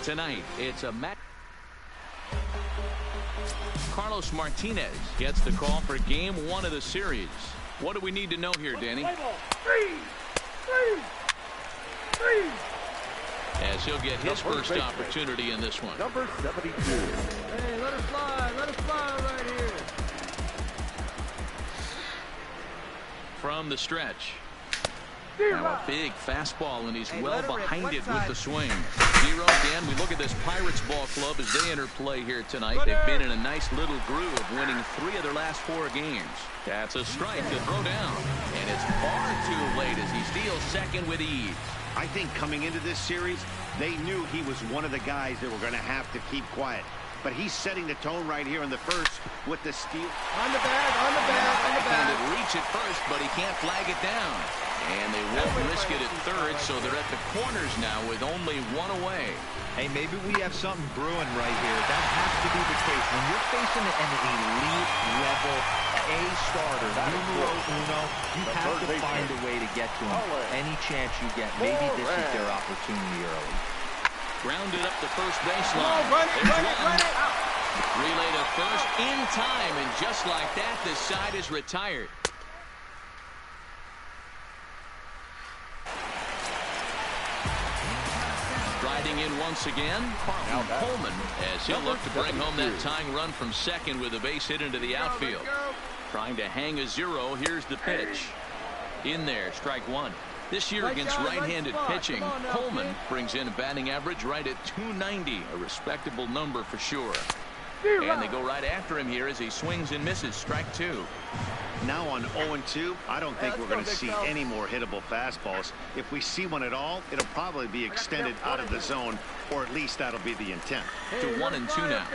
Tonight, it's a match. Carlos Martinez gets the call for game 1 of the series. What do we need to know here, Danny? As he'll get his first opportunity in this one. Number 72. Hey, let it fly right here. From the stretch. Now a big fastball, and he's well behind it with the swing. 0, Dan, we look at this Pirates ball club as they enter play here tonight. They've been in a nice little groove, winning 3 of their last 4 games. That's a strike to throw down, and it's far too late as he steals second with ease. I think coming into this series, they knew he was one of the guys that were going to have to keep quiet. But he's setting the tone right here in the first with the steal. On the bag. Backhanded reach at first, but he can't flag it down. And they won't risk it at third, so they're at the corners now with only 1 away. Hey, maybe we have something brewing right here. That has to be the case. When you're facing an elite level A starter, numero uno, you have to find a way to get to him. Any chance you get, maybe this is their opportunity early. Grounded up the first baseline. Run it. Relay to first in time, and just like that, this side is retired. Riding in once again, Carlton Coleman, as he'll look to bring home that tying run from second with a base hit into the outfield. Trying to hang a 0. Here's the pitch. In there, strike 1. This year against right-handed pitching, Coleman brings in a batting average right at .290, a respectable number for sure. And they go right after him here as he swings and misses. Strike 2. Now on 0-2, I don't think we're going to see any more hittable fastballs. If we see one at all, it'll probably be extended out of the zone, or at least that'll be the intent. To 1-2 now.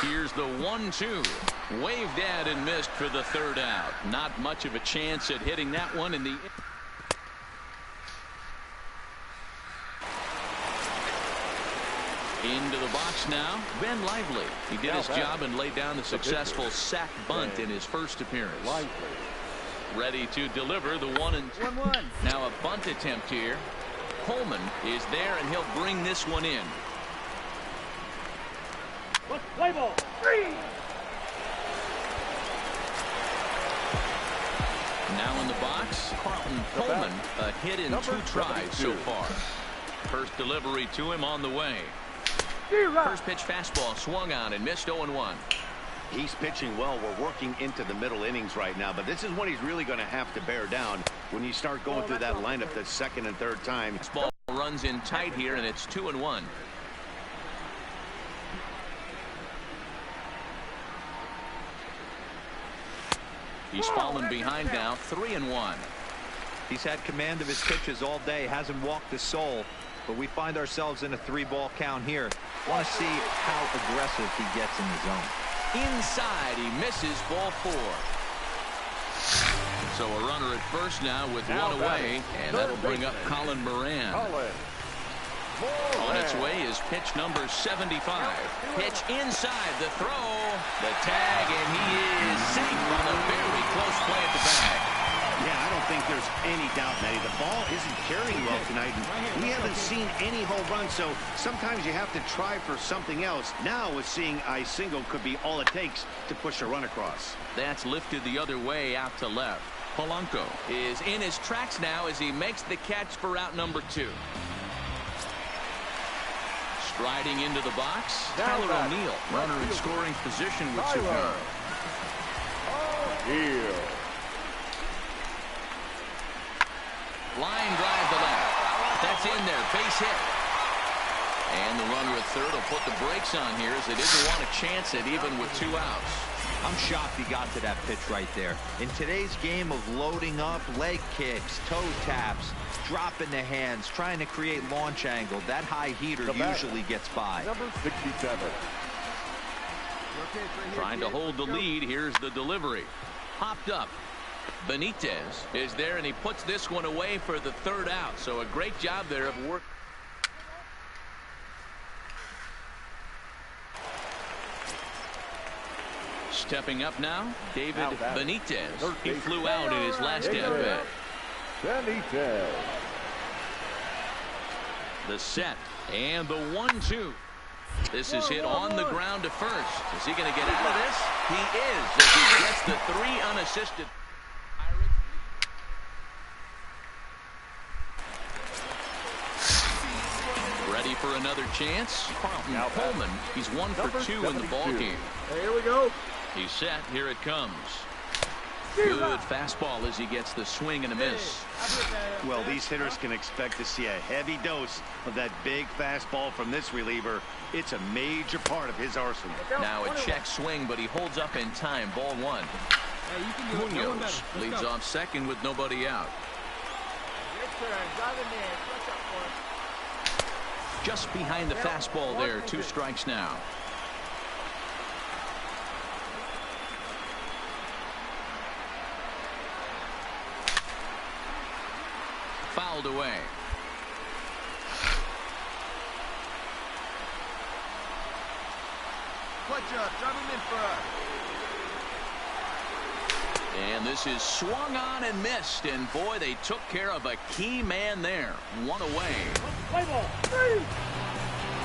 Here's the 1-2. Waved at and missed for the third out. Not much of a chance at hitting that one in the... Into the box now, Ben Lively. He did his job and laid down the successful sac bunt in his first appearance. Ready to deliver the 1-2. Now a bunt attempt here. Coleman is there, and he'll bring this one in. Play ball. 3. Now in the box, Carlton Coleman, a hit in 2 tries so far. First delivery to him on the way. First pitch fastball swung on and missed 0-1. He's pitching well. We're working into the middle innings right now, but this is when he's really going to have to bear down when you start going through that lineup the second and third time. This ball runs in tight here, and it's 2-1. He's fallen behind now, 3-1. He's had command of his pitches all day, hasn't walked a soul, but we find ourselves in a 3-ball count here. Want to see how aggressive he gets in the zone. Inside, he misses, ball 4. So a runner at first now with 1 away, and that'll bring up Colin Moran. On its way is pitch number 75. Pitch inside, the throw, the tag, and he is safe on a very close play at the bag. Yeah, I don't think there's any doubt, Matty. The ball isn't carrying well tonight, and we haven't seen any home runs, so sometimes you have to try for something else. Now with seeing I single could be all it takes to push a run across. That's lifted the other way out to left. Polanco is in his tracks now as he makes the catch for out number 2. Striding into the box, Tyler O'Neill, runner in scoring position with Chicago. Line drive to left. That's in there, base hit. And the runner at third will put the brakes on here as they didn't want to chance it even with 2 outs. I'm shocked he got to that pitch right there. In today's game of loading up, leg kicks, toe taps, dropping the hands, trying to create launch angle, that high heater usually gets by. Number 67. Trying to hold the lead. Here's the delivery. Popped up. Benitez is there, and he puts this one away for the third out. So a great job there of work. Stepping up now, David Benitez. He flew out in his last at bat. Benitez. The set and the 1-2. This is hit on the ground to first. Is he going to get out of this? He is, as he gets the 3 unassisted. Ready for another chance. Carlton Coleman. He's 1 for 2 in the ball game. Hey, here we go. He's set. Here it comes. Good fastball as he gets the swing and a miss. Well, these hitters can expect to see a heavy dose of that big fastball from this reliever. It's a major part of his arsenal. Now a check swing, but he holds up in time. Ball 1. Hey, you can do it. No one Munoz better. leads off second with nobody out. Your turn. Drive in there. Watch out for it. Just behind the fastball there. 2 strikes now. Fouled away. Clutch up. Drive him in for us. And this is swung on and missed. And boy, they took care of a key man there. 1 away. Play ball. Ladies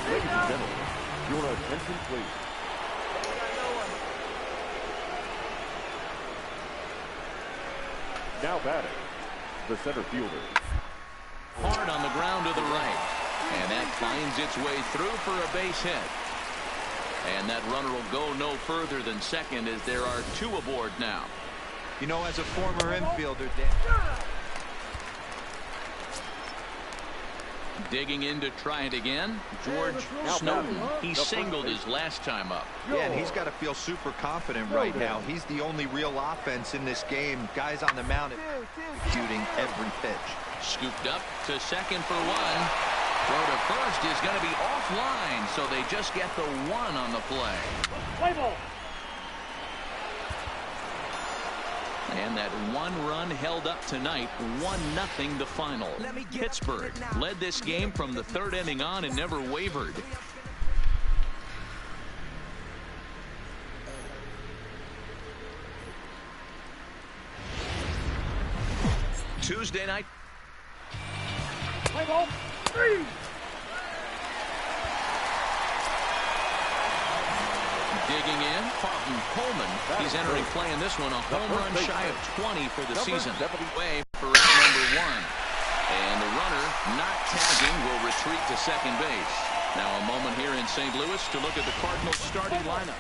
and gentlemen, your attention, please. Now batting, the center fielder. Hard on the ground to the right. And that finds its way through for a base hit. And that runner will go no further than second as there are 2 aboard now. You know, as a former infielder, Digging in to try it again. George Snowden. He singled his last time up. yeah, and he's got to feel super confident right now. He's the only real offense in this game. Guys on the mound shooting every pitch. Scooped up to second for 1. Throw to first is going to be offline, so they just get the 1 on the play. Play ball. And that 1 run held up tonight. 1-0 the final. Pittsburgh led this game from the 3rd inning on and never wavered. Tuesday night. Play ball. 3. Digging in, Carlton Coleman. He's entering play in this one, a home run shy of 20 for the season. Way for round number 1. And the runner, not tagging, will retreat to second base. Now a moment here in St. Louis to look at the Cardinals' starting lineup.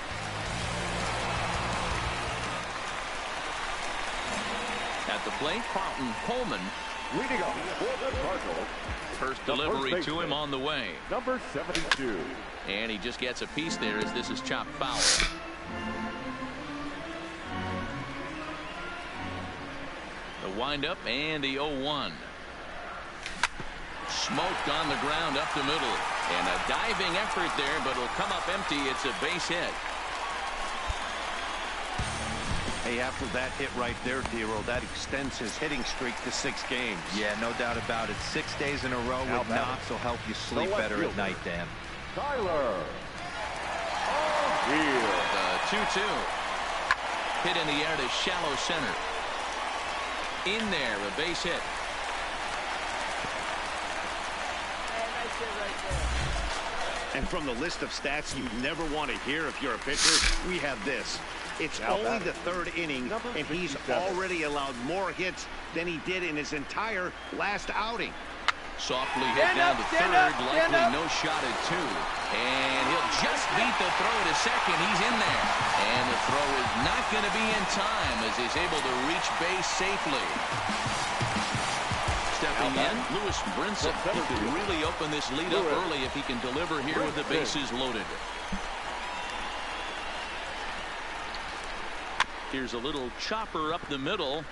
At the plate, Carlton Coleman. Leading off for the Cardinals. First delivery to him on the way. Number 72. And he just gets a piece there as this is chopped foul. The windup and the 0-1. Smoked on the ground up the middle. And a diving effort there, but it'll come up empty. It's a base hit. Hey, after that hit right there, Dero, that extends his hitting streak to 6 games. Yeah, no doubt about it. 6 days in a row with knocks will help you sleep better at night, Dan. Tyler. The 2-2. Hit in the air to shallow center. In there, a base hit. And from the list of stats you never want to hear if you're a pitcher, we have this. It's only the 3rd inning, and he's already allowed more hits than he did in his entire last outing. Softly hit down to 3rd, likely no shot at 2. And he'll just beat the throw to second. He's in there. And the throw is not going to be in time as he's able to reach base safely. Stepping in, Lewis Brinson. He could really open this lead up early if he can deliver here with the bases loaded. Here's a little chopper up the middle.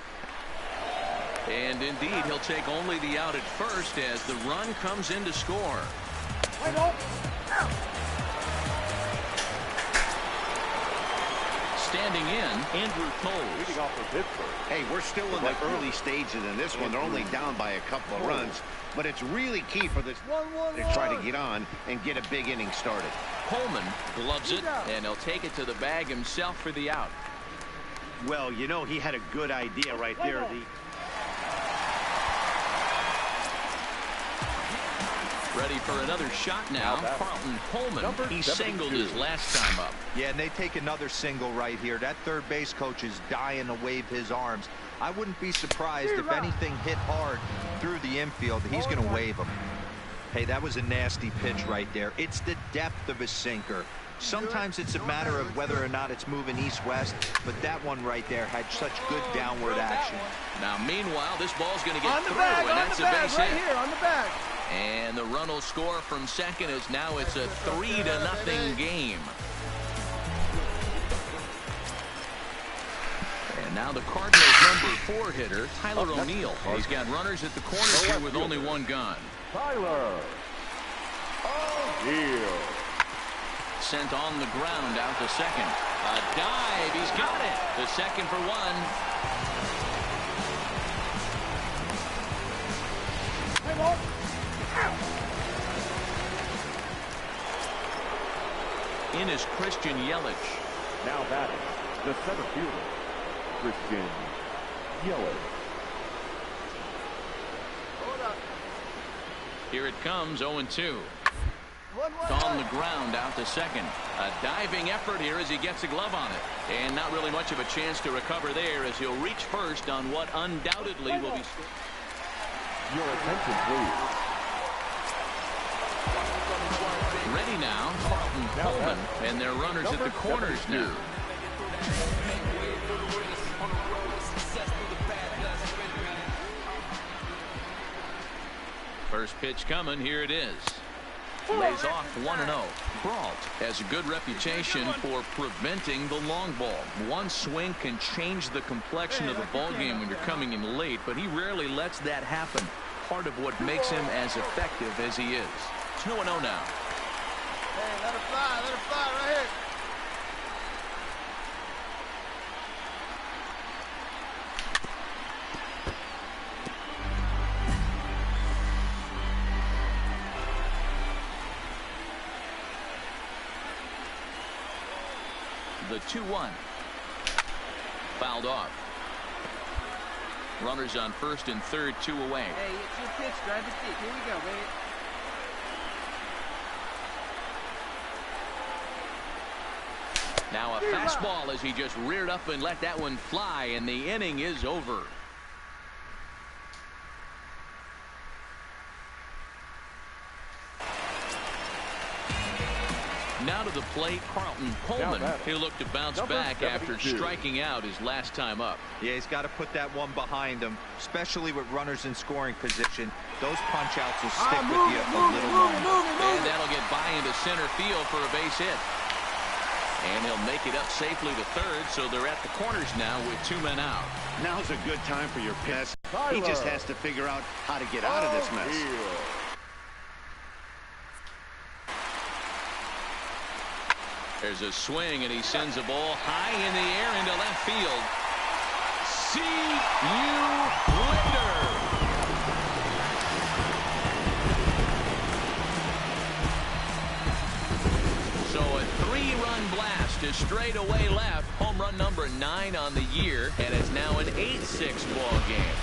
And indeed, he'll take only the out at first as the run comes in to score. Standing in, Andrew Cole. Hey, we're still in the early stages in this one. They're only down by a couple of runs. But it's really key for this to try to get on and get a big inning started. Coleman gloves it, and he'll take it to the bag himself for the out. Well, you know, he had a good idea right there. Ready for another shot now. Carlton Coleman. He singled his last time up. Yeah, and they take another single right here. That third base coach is dying to wave his arms. I wouldn't be surprised if anything hit hard through the infield. He's going to wave them. Hey, that was a nasty pitch right there. It's the depth of a sinker. Sometimes it's a matter of whether or not it's moving east-west, but that one right there had such good downward action. Now, meanwhile, this ball's going to get through, bag, and that's a base right hit. here, on the bag. And the run will score from second as now it's a 3-0 game. And now the Cardinals' number 4 hitter, Tyler O'Neill. He's got runners at the corners here with only one gone. Tyler O'Neill. Sent on the ground out to second. A dive. He's got it. The second for one. In is Christian Yelich. Now batting, the center fielder, Christian Yelich. Here it comes, 0-2. On the ground out to second. A diving effort here as he gets a glove on it. And not really much of a chance to recover there as he'll reach first on what undoubtedly will be. Your attention, please. Ready now, Carlton Coleman, and their runners at the corners now. First pitch coming, here it is. Lays off 1-0. Brault has a good reputation for preventing the long ball. One swing can change the complexion of the ball game when you're coming in late, but he rarely lets that happen. Part of what makes him as effective as he is. 2-0 now. Hey, let it fly right here. The 2-1. Fouled off. Runners on first and third, 2 away. Hey, it's your pitch. Drive the stick. Here we go, baby. Now a fastball as he just reared up and let that one fly, and the inning is over. Now to the plate, Carlton Coleman. He'll look to bounce back after striking out his last time up. Yeah, he's got to put that one behind him, especially with runners in scoring position. Those punch-outs will stick with you a little longer. And that'll get by into center field for a base hit. And he'll make it up safely to third, so they're at the corners now with 2 men out. Now's a good time for your pass. He just has to figure out how to get out of this mess. There's a swing, and he sends a ball high in the air into left field. See you later. So a 3-run blast is straight away left. Home run number 9 on the year, and it's now an 8-6 ball game.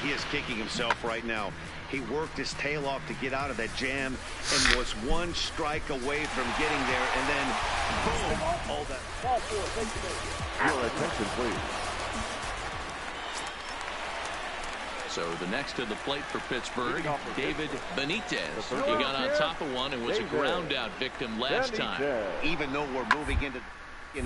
He is kicking himself right now. He worked his tail off to get out of that jam and was 1 strike away from getting there, and then boom, all that. Your attention, please. So the next to the plate for Pittsburgh, David Benitez. He got on top of one and was a ground out victim last time. Even though we're moving into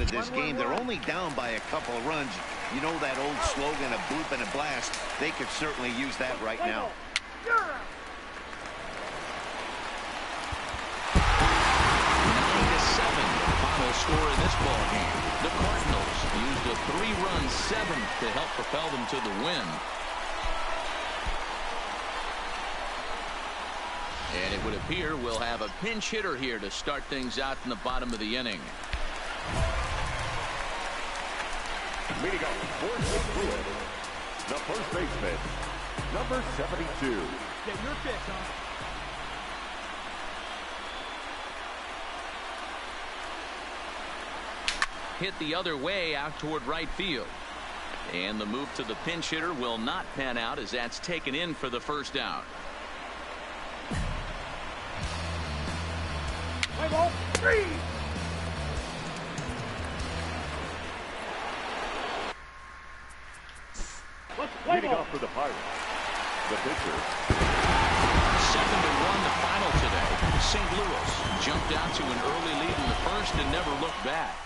this game, they're only down by a couple of runs. You know that old slogan, a bloop and a blast. They could certainly use that right now. 9-7 final score in this ball game. The Cardinals used a 3-run 7th to help propel them to the win. And it would appear we'll have a pinch hitter here to start things out in the bottom of the inning. The first baseman, number 72. Get your pitch, huh? Hit the other way out toward right field. And the move to the pinch hitter will not pan out as that's taken in for the first out. Play ball, 3. Leading off for the Pirates, the pitcher. 7-1 the final today. St. Louis jumped out to an early lead in the first and never looked back.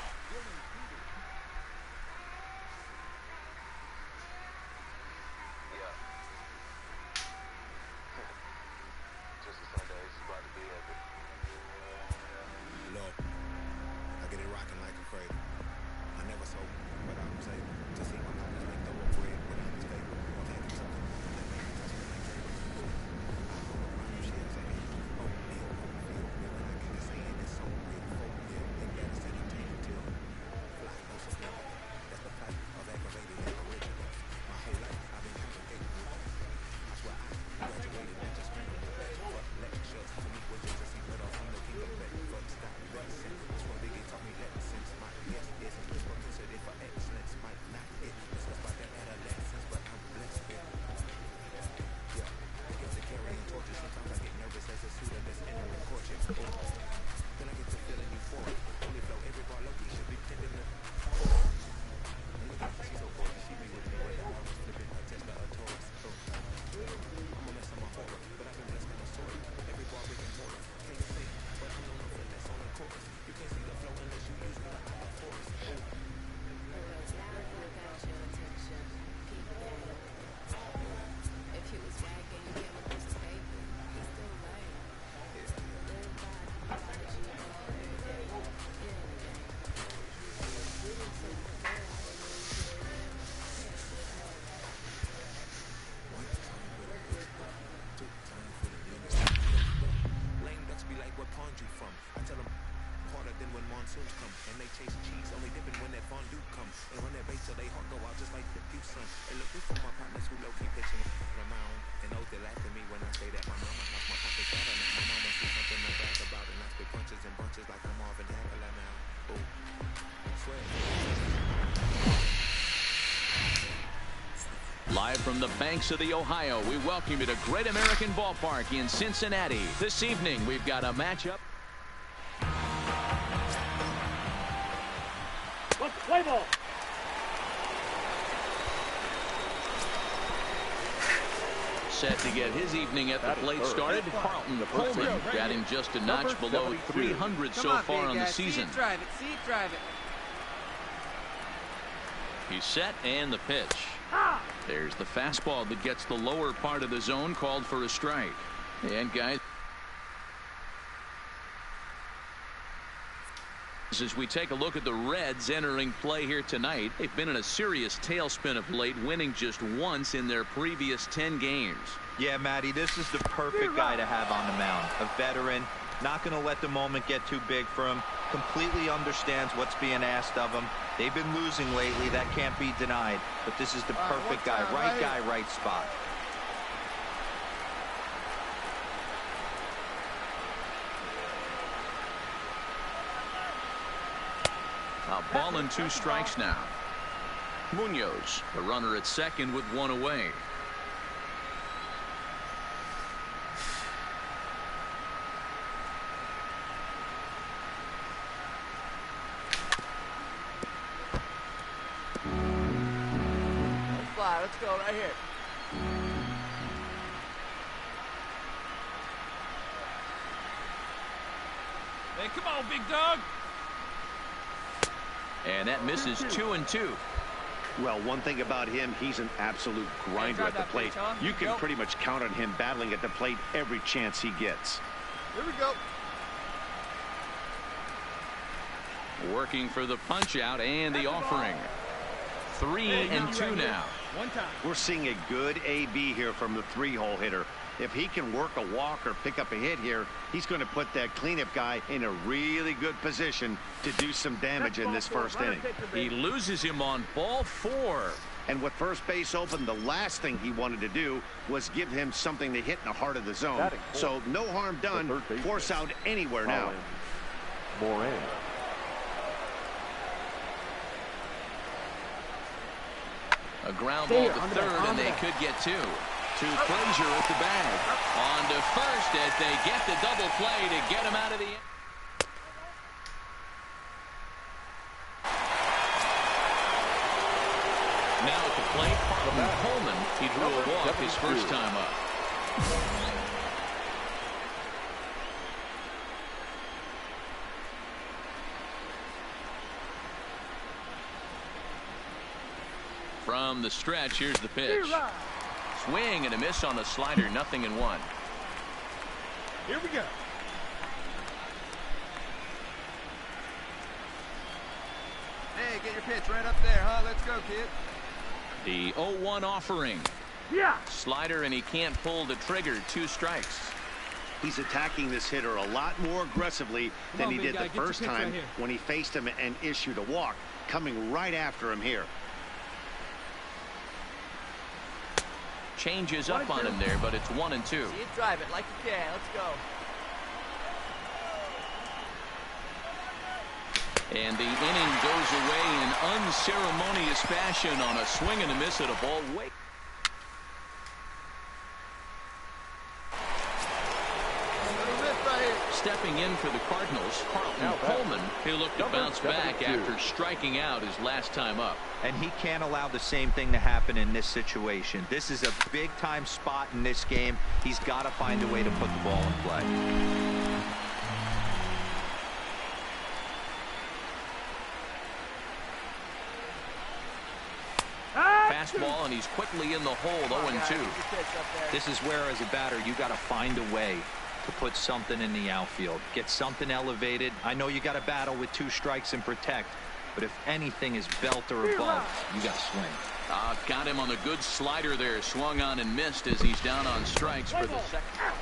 Live from the banks of the Ohio, we welcome you to Great American Ballpark in Cincinnati. This evening, we've got a matchup. Let's play ball. Set to get his evening at the plate started. Carlton Coleman got him just a notch below 300 so far on the season. See it, drive it. See it, drive it. He's set and the pitch. There's the fastball that gets the lower part of the zone, called for a strike. And guys, as we take a look at the Reds entering play here tonight, they've been in a serious tailspin of late, winning just once in their previous 10 games. Yeah, Matty, this is the perfect guy to have on the mound. A veteran, not going to let the moment get too big for him, completely understands what's being asked of him. They've been losing lately, that can't be denied, but this is the perfect guy, right spot. A ball and 2 strikes now. Munoz, the runner at second with 1 away. Let's go right here. Hey, come on, big dog. And that misses 2-2. Well, one thing about him, he's an absolute grinder at the plate. You can pretty much count on him battling at the plate every chance he gets. Here we go. Working for the punch out and the offering. 3-2 now. One time. We're seeing a good AB here from the 3-hole hitter. If he can work a walk or pick up a hit here, he's going to put that cleanup guy in a really good position to do some damage in this first inning. He loses him on ball 4. And with first base open, the last thing he wanted to do was give him something to hit in the heart of the zone. So no harm done. Force out anywhere now. Moran. A ground ball to third, and they could get two. To Frazier at the bag. On to first as they get the double play to get him out of the end. Now at the plate, Coleman. He drew a walk his first time up. From the stretch, here's the pitch. Swing and a miss on the slider, 0-1. Here we go. Hey, get your pitch right up there, huh? Let's go, kid. The 0-1 offering. Yeah. Slider, and he can't pull the trigger. 2 strikes. He's attacking this hitter a lot more aggressively than he did the first time when he faced him and issued a walk. Coming right after him here. Changes up on him there, but it's 1-2. See it, drive it like you can. Let's go. And the inning goes away in unceremonious fashion on a swing and a miss at a ball. Stepping in for the Cardinals, Coleman, he'll look to bounce back after striking out his last time up. And he can't allow the same thing to happen in this situation. This is a big-time spot in this game. He's got to find a way to put the ball in play. Fastball, and he's quickly in the hole, 0-2. This is where, as a batter, you got to find a way to put something in the outfield. Get something elevated. I know you got to battle with 2 strikes and protect, but if anything is belt or above, you got to swing. Got him on a good slider there. Swung on and missed as he's down on strikes for the second.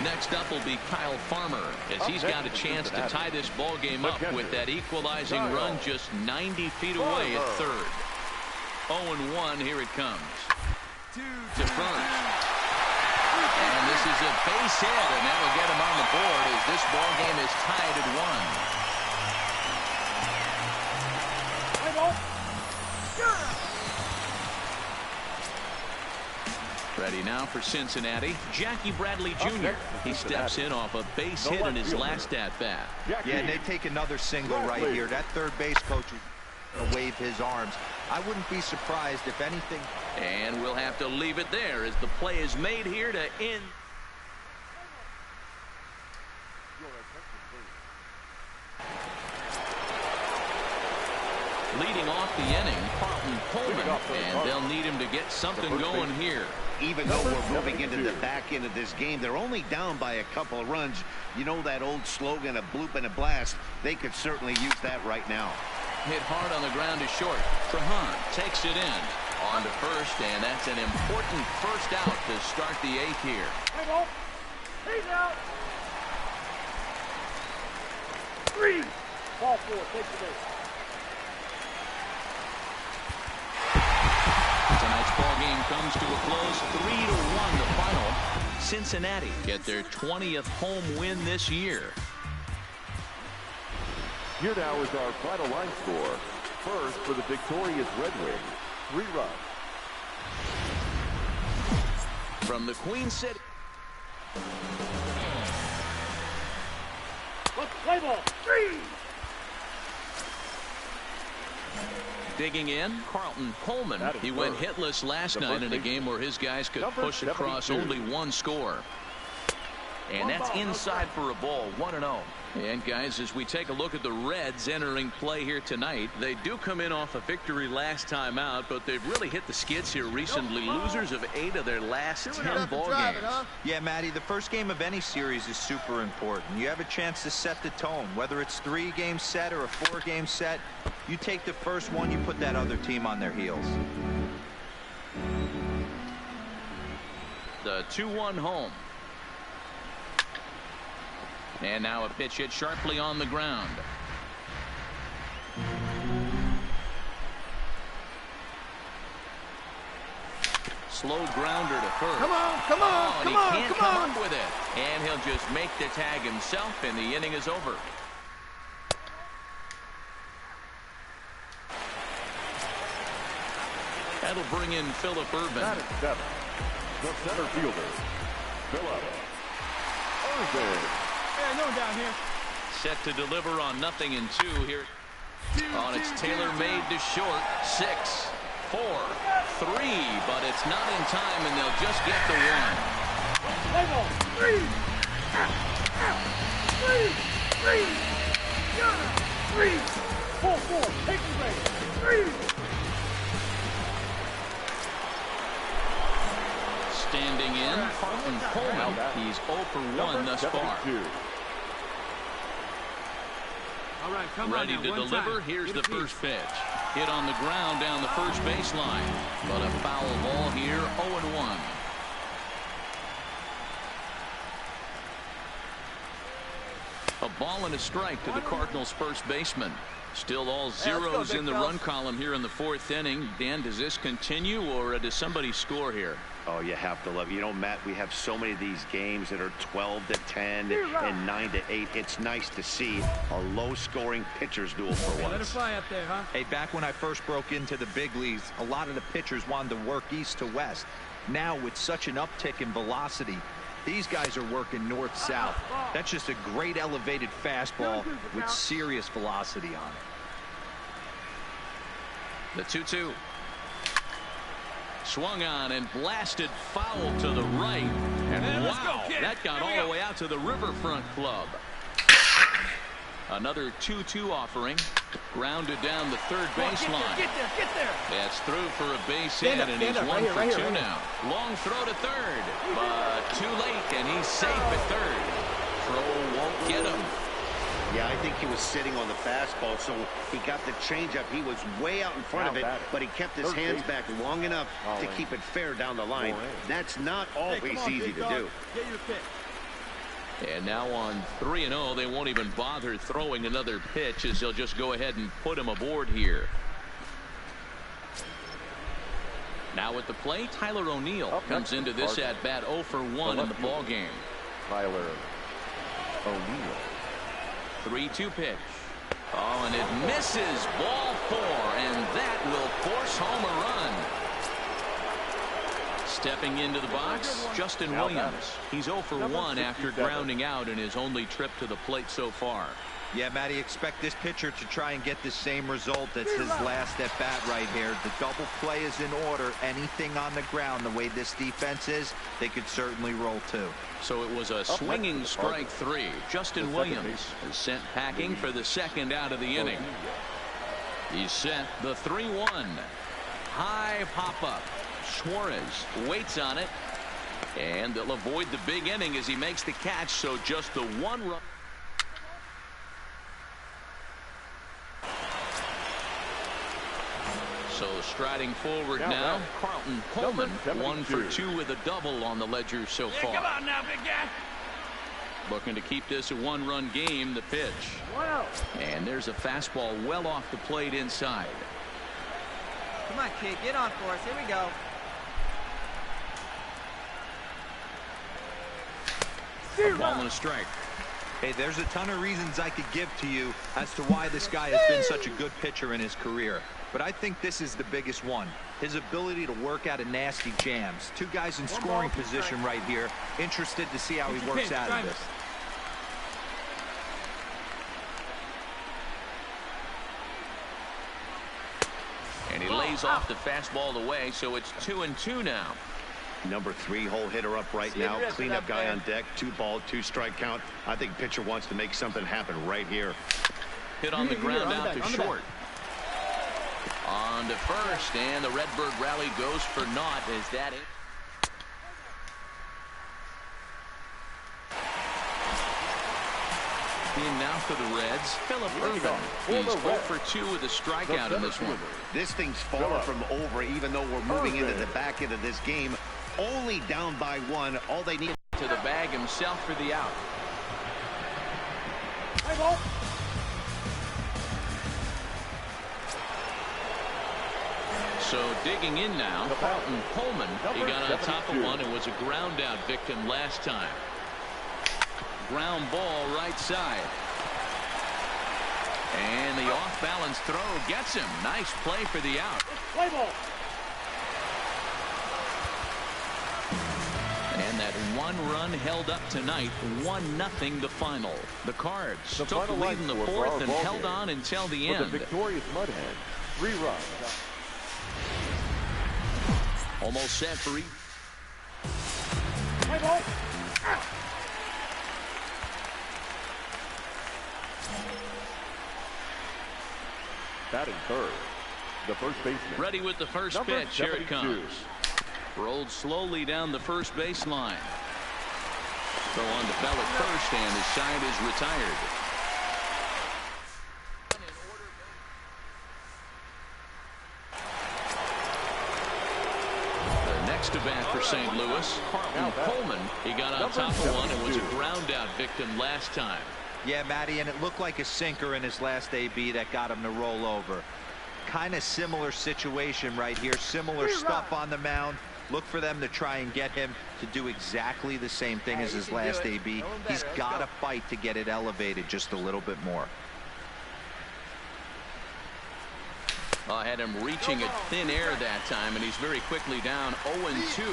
Next up will be Kyle Farmer, as he's got a chance to tie this ball game up with that equalizing run just 90 feet away at third. 0-1, here it comes. To first. And this is a base hit, and that'll get him on the board as this ball game is tied at 1. Ready now for Cincinnati, Jackie Bradley Jr. He steps in off a base hit in his last at-bat. Yeah, and they take another single right here. That third base coach is going to wave his arms. I wouldn't be surprised if anything. And we'll have to leave it there as the play is made here to end. Leading off the inning, Coleman, and they'll need him to get something going here. Even though we're moving into the back end of this game, they're only down by a couple of runs. You know that old slogan, a bloop and a blast. They could certainly use that right now. Hit hard on the ground to short. Trahan takes it in. On to first, and that's an important first out to start the 8th here. He's out. 3. Ball 4. Take the base. Tonight's ball game comes to a close, 3-1 the final. Cincinnati get their 20th home win this year. Here now is our final line score. First, for the victorious Red Wings, 3 runs. From the Queen City. Let's play ball. 3. Digging in, Coleman. He went hitless last night in a game where his guys could push across only 1 score. And that's inside for a ball, 1-0. And guys, as we take a look at the Reds entering play here tonight, they do come in off a victory last time out, but they've really hit the skids here recently. Losers of 8 of their last 10 ball games. Yeah, Matty, the first game of any series is super important. You have a chance to set the tone, whether it's 3-game set or a 4-game set. You take the first one, you put that other team on their heels. The 2-1 home. And now a pitch hit sharply on the ground. Slow grounder to first. Come on, come on, and come he on, can't come come on. up with it. And he'll just make the tag himself, and the inning is over. That'll bring in Phillip Ervin. That is 7. The center fielder, Phillip Ervin. Hey, no one down here. Set to deliver on 0-2 here. On it's tailor-made to short. 6, 4, 3, but it's not in time, and they'll just get the one. Play ball. 3. 3. 4. Take the break. 3. Standing in, Coleman. He's 0 for 1 thus far. All right, come Ready on to now, deliver. Here's the first pitch. Hit on the ground down the first baseline. But a foul ball here, 0-1. A ball and a strike to the Cardinals' first baseman. Still all zeros in the run column here in the 4th inning. Dan, does this continue, or does somebody score here? Oh, you have to love it. You know, Matt, we have so many of these games that are 12-10 and 9-8. It's nice to see a low-scoring pitcher's duel for once. Let it fly up there, huh? Hey, back when I first broke into the big leagues, a lot of the pitchers wanted to work east to west. Now, with such an uptick in velocity, these guys are working north-south. That's just a great elevated fastball with serious velocity on it. The 2-2. Swung on and blasted foul to the right. And wow, that got all the way out to the Riverfront Club. Another 2-2 offering. Grounded down the third baseline. Get there. That's through for a base hit, and he's 1 for 2 now. Long throw to third, but too late, and he's safe at third. Throw won't get him. Yeah, I think he was sitting on the fastball, so he got the changeup. He was way out in front of it, but he kept his hands back long enough to keep it fair down the line. That's not always easy to do. Get your pitch. And now on 3-0, they won't even bother throwing another pitch, as they'll just go ahead and put him aboard here. Now at the plate, Tyler O'Neill comes into this at-bat 0 for 1 in the ballgame. Tyler O'Neill. 3-2 pitch. Oh, and it misses. Ball 4, and that will force home a run. Stepping into the box, Justin Williams. He's 0 for 1 after grounding out in his only trip to the plate so far. Yeah, Matty, expect this pitcher to try and get the same result as his last at bat right here. The double play is in order. Anything on the ground, the way this defense is, they could certainly roll too. So it was a swinging strike 3. Justin Williams is sent packing for the second out of the inning. He's set the 3-1. High pop up. Suarez waits on it, and they'll avoid the big inning as he makes the catch. So just the 1 run. So striding forward now, Carlton Coleman, 1 for 2 with a double on the ledger so far. Come on now, big guy. Looking to keep this a 1-run game. The pitch. Wow. And there's a fastball well off the plate inside. Come on, kid, get on for us. Here we go. Ball and a strike. Hey, there's a ton of reasons I could give to you as to why this guy has been such a good pitcher in his career. But I think this is the biggest one. His ability to work out of nasty jams. 2 guys in scoring position right here. Interested to see how he works out of this. And he lays off the fastball away, so it's 2-2 now. Number 3 hole hitter up right now. Cleanup guy on deck. 2 ball, 2 strike count. I think pitcher wants to make something happen right here. Hit on the ground out to short. On to first, and the Redbird rally goes for naught. Is that it? In now for the Reds, Phillip Ervin. He's 0 for 2 with a strikeout in this one. This thing's far from over, even though we're moving into the back end of this game. Only down by 1. All they need to the bag himself for the out. Hey, ball. So digging in now, Carlton Coleman. He got on top of one and was a ground out victim last time. Ground ball right side. And the off-balance throw gets him. Nice play for the out. Play ball. And that one run held up tonight. 1-0 the final. The Cards took the lead in the fourth and held on until the end. The victorious Mud Hens, 3 runs. Almost set for Play ball. Batting third, the first baseman. ready with the first Number pitch. Here 72. it comes. Rolled slowly down the first baseline. Throw on to Bell at first, and his side is retired. The next to bat for St. Louis, Carlton Coleman. He got on top of one and was a ground out victim last time. Yeah, Matty, and it looked like a sinker in his last AB that got him to roll over. Kind of similar situation right here. Similar stuff on the mound. Look for them to try and get him to do exactly the same thing as his last AB. He's got to fight to get it elevated just a little bit more. I had him reaching at thin air that time, and he's very quickly down 0-2.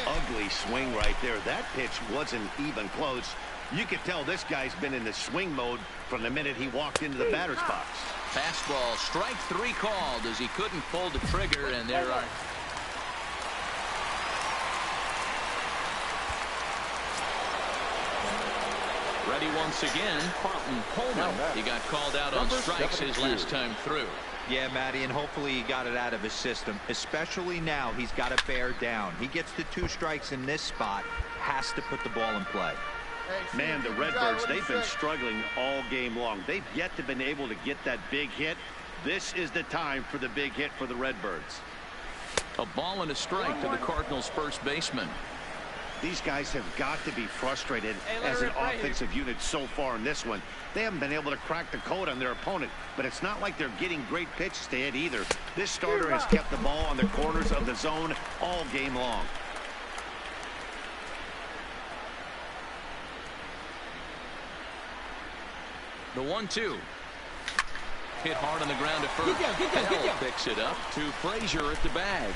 Ugly swing right there. That pitch wasn't even close. You could tell this guy's been in the swing mode from the minute he walked into the batter's box. Fastball, strike 3 called as he couldn't pull the trigger, and there are... Ready once again, Carlton Coleman. He got called out on strikes his last time through. Yeah, Matty, and hopefully he got it out of his system. Especially now, he's got to bear down. He gets the 2 strikes in this spot, has to put the ball in play. Man, the Redbirds, they've been struggling all game long. They've yet to been able to get that big hit. This is the time for the big hit for the Redbirds. A ball and a strike to the Cardinals' first baseman. These guys have got to be frustrated as an offensive unit so far in this one. They haven't been able to crack the code on their opponent, but it's not like they're getting great pitches to hit either. This starter has kept the ball on the corners of the zone all game long. The 1-2. Hit hard on the ground at first. Bell picks it up to Frazier at the bag.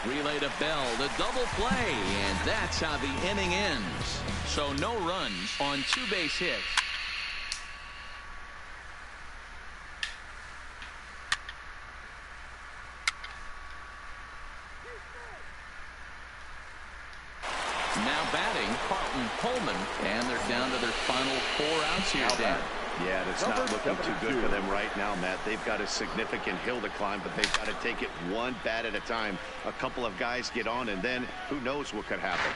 Relay to Bell, the double play, and that's how the inning ends. So no runs on 2 base hits. Now batting, Carlton Coleman, and they're down to their final 4 outs here, Dan. Yeah, that's not looking too good for them right now, Matt. They've got a significant hill to climb, but they've got to take it one bat at a time. A couple of guys get on, and then who knows what could happen.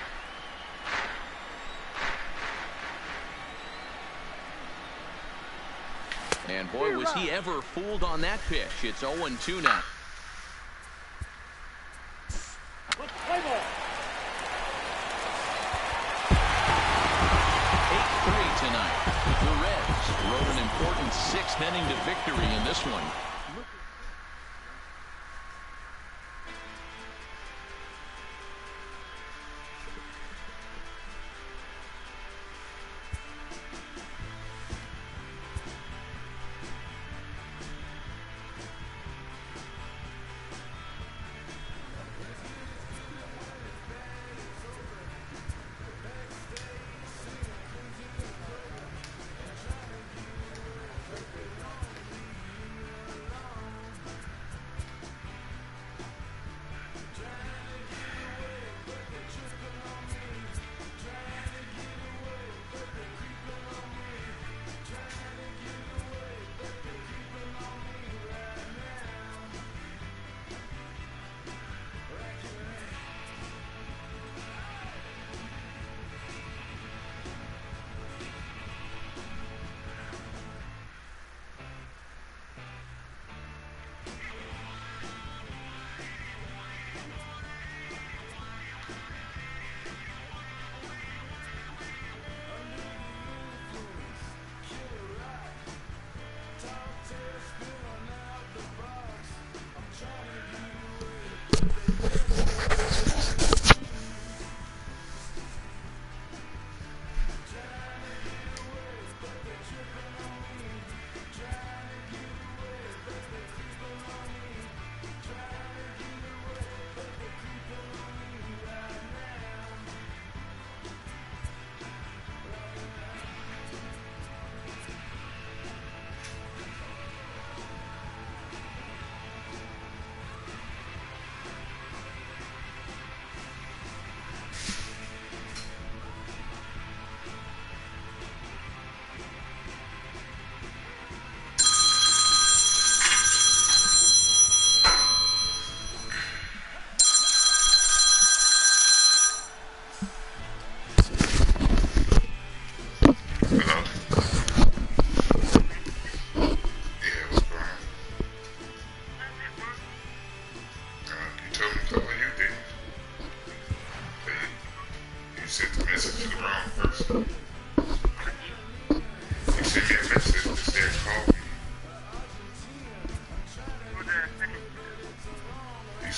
And boy, was he ever fooled on that pitch. It's 0-2 now. Play ball. 8-3 tonight. The Reds wrote an important 6th inning to victory in this one.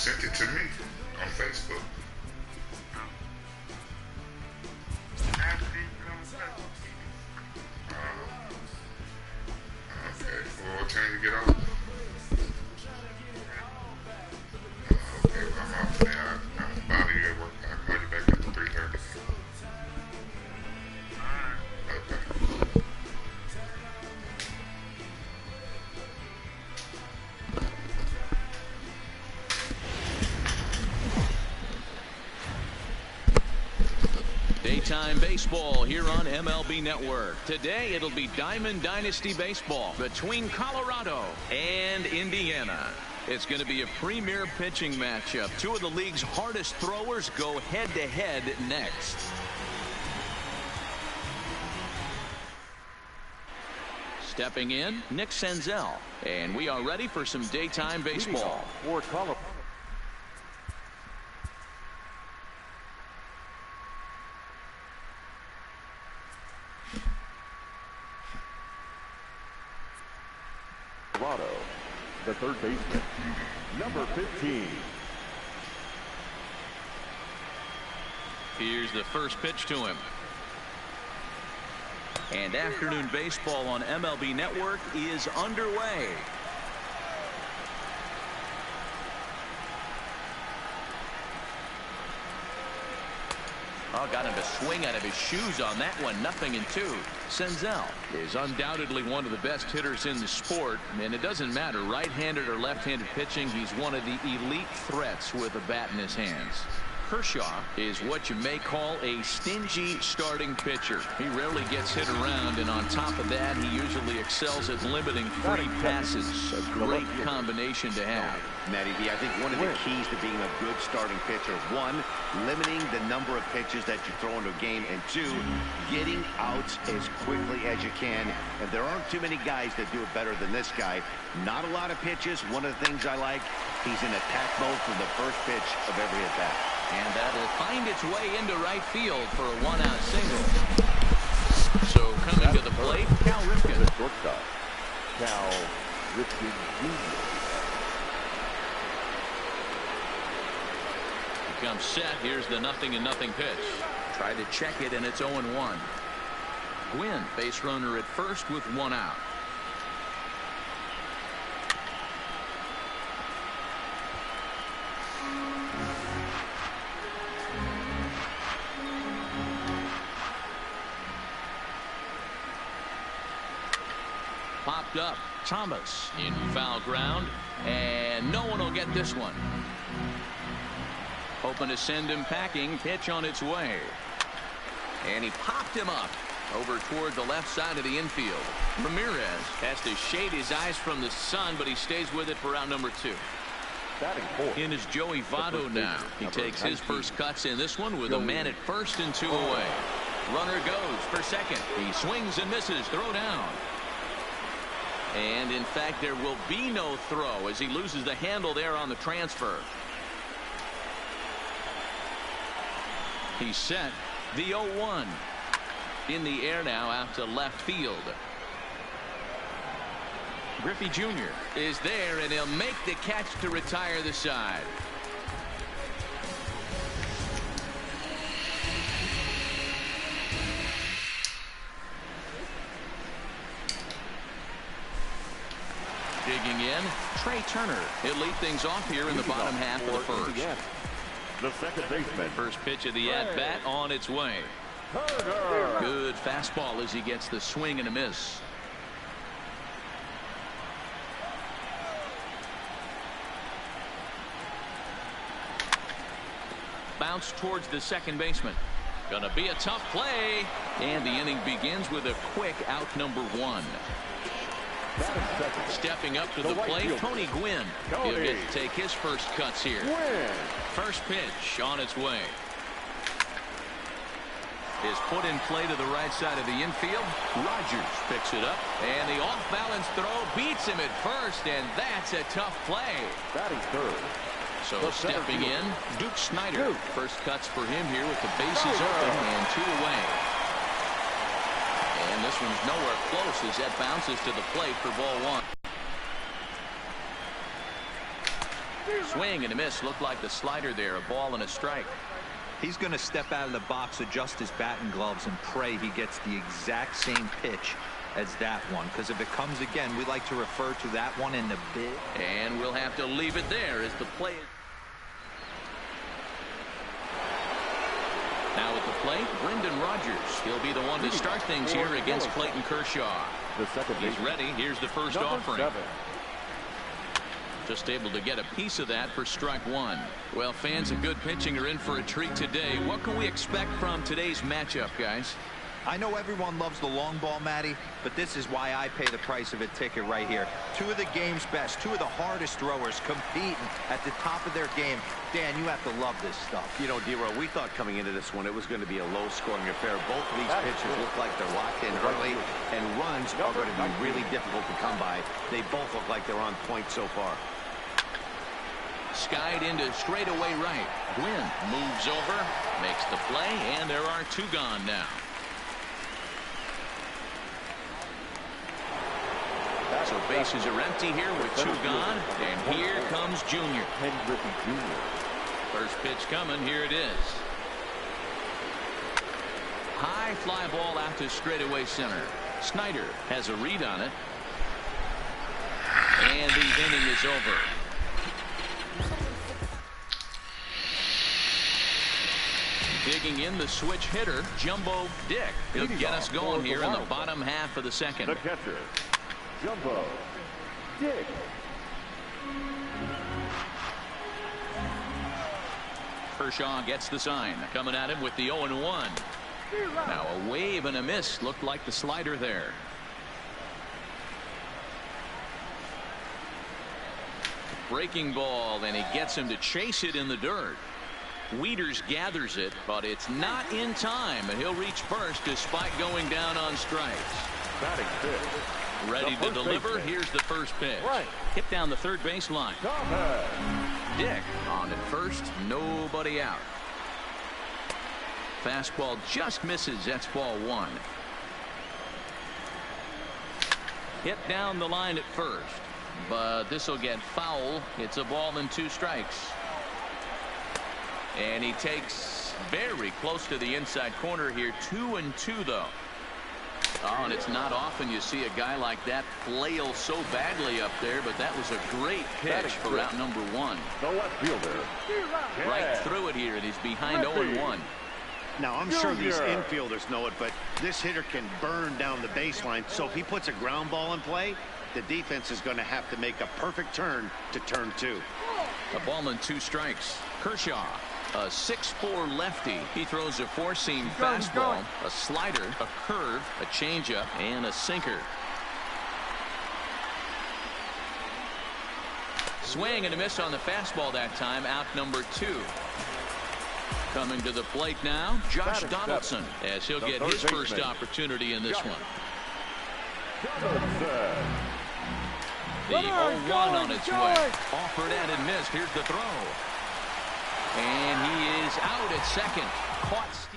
sent it to me on Facebook. Okay, well, what time you get off? Okay, well, I'm out there. I'm bother you at work. I'll call you back after 3:30. Okay. Daytime baseball here on MLB Network. Today it'll be Diamond Dynasty baseball between Colorado and Indiana. It's going to be a premier pitching matchup. Two of the league's hardest throwers go head-to-head next. Stepping in, Nick Senzel. And we are ready for some daytime baseball. For Colorado. The third baseman, number 15. Here's the first pitch to him. And afternoon baseball on MLB Network is underway. Oh, got him to swing out of his shoes on that one. 0-2. Senzel is undoubtedly one of the best hitters in the sport, and it doesn't matter right-handed or left-handed pitching. He's one of the elite threats with a bat in his hands. Kershaw is what you may call a stingy starting pitcher. He rarely gets hit around, and on top of that, he usually excels at limiting free passes. A great combination to have. Matty B, I think one of the keys to being a good starting pitcher, one, limiting the number of pitches that you throw into a game, and two, getting outs as quickly as you can. And there aren't too many guys that do it better than this guy. Not a lot of pitches. One of the things I like, he's in attack mode from the first pitch of every at-bat. And that'll find its way into right field for a one-out single. So coming to the plate, Cal Ripken. The shortstop, Cal Ripken Jr. Comes set. Here's the 0-0 pitch. Tried to check it, and it's 0-1. Gwynn, base runner at first with one out. Popped up. Thomas in foul ground, and no one will get this one. Hoping to send him packing. Pitch on its way. And he popped him up over toward the left side of the infield. Ramirez has to shade his eyes from the sun, but he stays with it for out number 2. In is Joey Votto now. He takes his first cuts in this one with a man at first and 2 away. Runner goes for second. He swings and misses. Throw down. And in fact, there will be no throw as he loses the handle there on the transfer. He's set. The 0-1. In the air now out to left field. Griffey Jr. is there, and he'll make the catch to retire the side. Digging in, Trey Turner. He'll lead things off here in the bottom half of the first. The second baseman. First pitch of the at-bat on its way. Good fastball as he gets the swing and a miss. Bounce towards the second baseman. Gonna be a tough play. And the inning begins with a quick out number 1. Stepping up to the plate, Tony Gwynn. He'll get to take his first cuts here. First pitch on its way. Is put in play to the right side of the infield. Rogers picks it up, and the off-balance throw beats him at first, and that's a tough play. Batting third. So stepping in, Duke Snider. First cuts for him here with the bases open and 2 away. And this one's nowhere close as that bounces to the plate for ball 1. Swing and a miss. Looked like the slider there. A ball and a strike. He's going to step out of the box, adjust his bat and gloves, and pray he gets the exact same pitch as that one. Because if it comes again, we like to refer to that one in the bit. And we'll have to leave it there as the play. Now at the plate, Brendan Rodgers. He'll be the one to start things here against Clayton Kershaw. He's ready. Here's the first offering. Just able to get a piece of that for strike one. Well, fans of good pitching are in for a treat today. What can we expect from today's matchup, guys? I know everyone loves the long ball, Matty, but this is why I pay the price of a ticket right here. Two of the game's best, two of the hardest throwers competing at the top of their game. Dan, you have to love this stuff. You know, D-Row, we thought coming into this one it was going to be a low-scoring affair. Both of these pitchers look like they're locked in early, and runs are going to be really difficult to come by. They both look like they're on point so far. Skied into straightaway right. Gwynn moves over, makes the play, and there are two gone now. So bases are empty here with two gone, and here comes Junior. First pitch coming, here it is. High fly ball out to straightaway center. Snyder has a read on it. And the inning is over. Digging in the switch hitter, Jumbo Dick. He'll get us going here in the bottom half of the second. The catcher, Jumbo Dick. Kershaw gets the sign. Coming at him with the 0-1. Now a wave and a miss. Looked like the slider there. Breaking ball, and he gets him to chase it in the dirt. Wieters gathers it, but it's not in time, and he'll reach first despite going down on strikes. Batting fifth. Ready to deliver. Here's the first pitch. Hit down the third baseline. Dick on at first, nobody out. Fastball just misses. That's ball one. Hit down the line at first, but this will get foul. It's a ball and two strikes. And he takes very close to the inside corner here. 2-2 though. Oh, and it's not often you see a guy like that flail so badly up there, but that was a great pitch for out number one. The left fielder. Right through it here, and he's behind 0-1. Now, I'm sure these infielders know it, but this hitter can burn down the baseline, so if he puts a ground ball in play, the defense is going to have to make a perfect turn to turn two. A ball and two strikes. Kershaw, a 6'4" lefty. He throws a four-seam fastball, a slider, a curve, a changeup, and a sinker. Swing and a miss on the fastball that time. Out number two. Coming to the plate now, Josh Donaldson, as he'll get his first opportunity in this one. The 0-1 on its way. Offered and missed. Here's the throw. And he is out at second. Caught.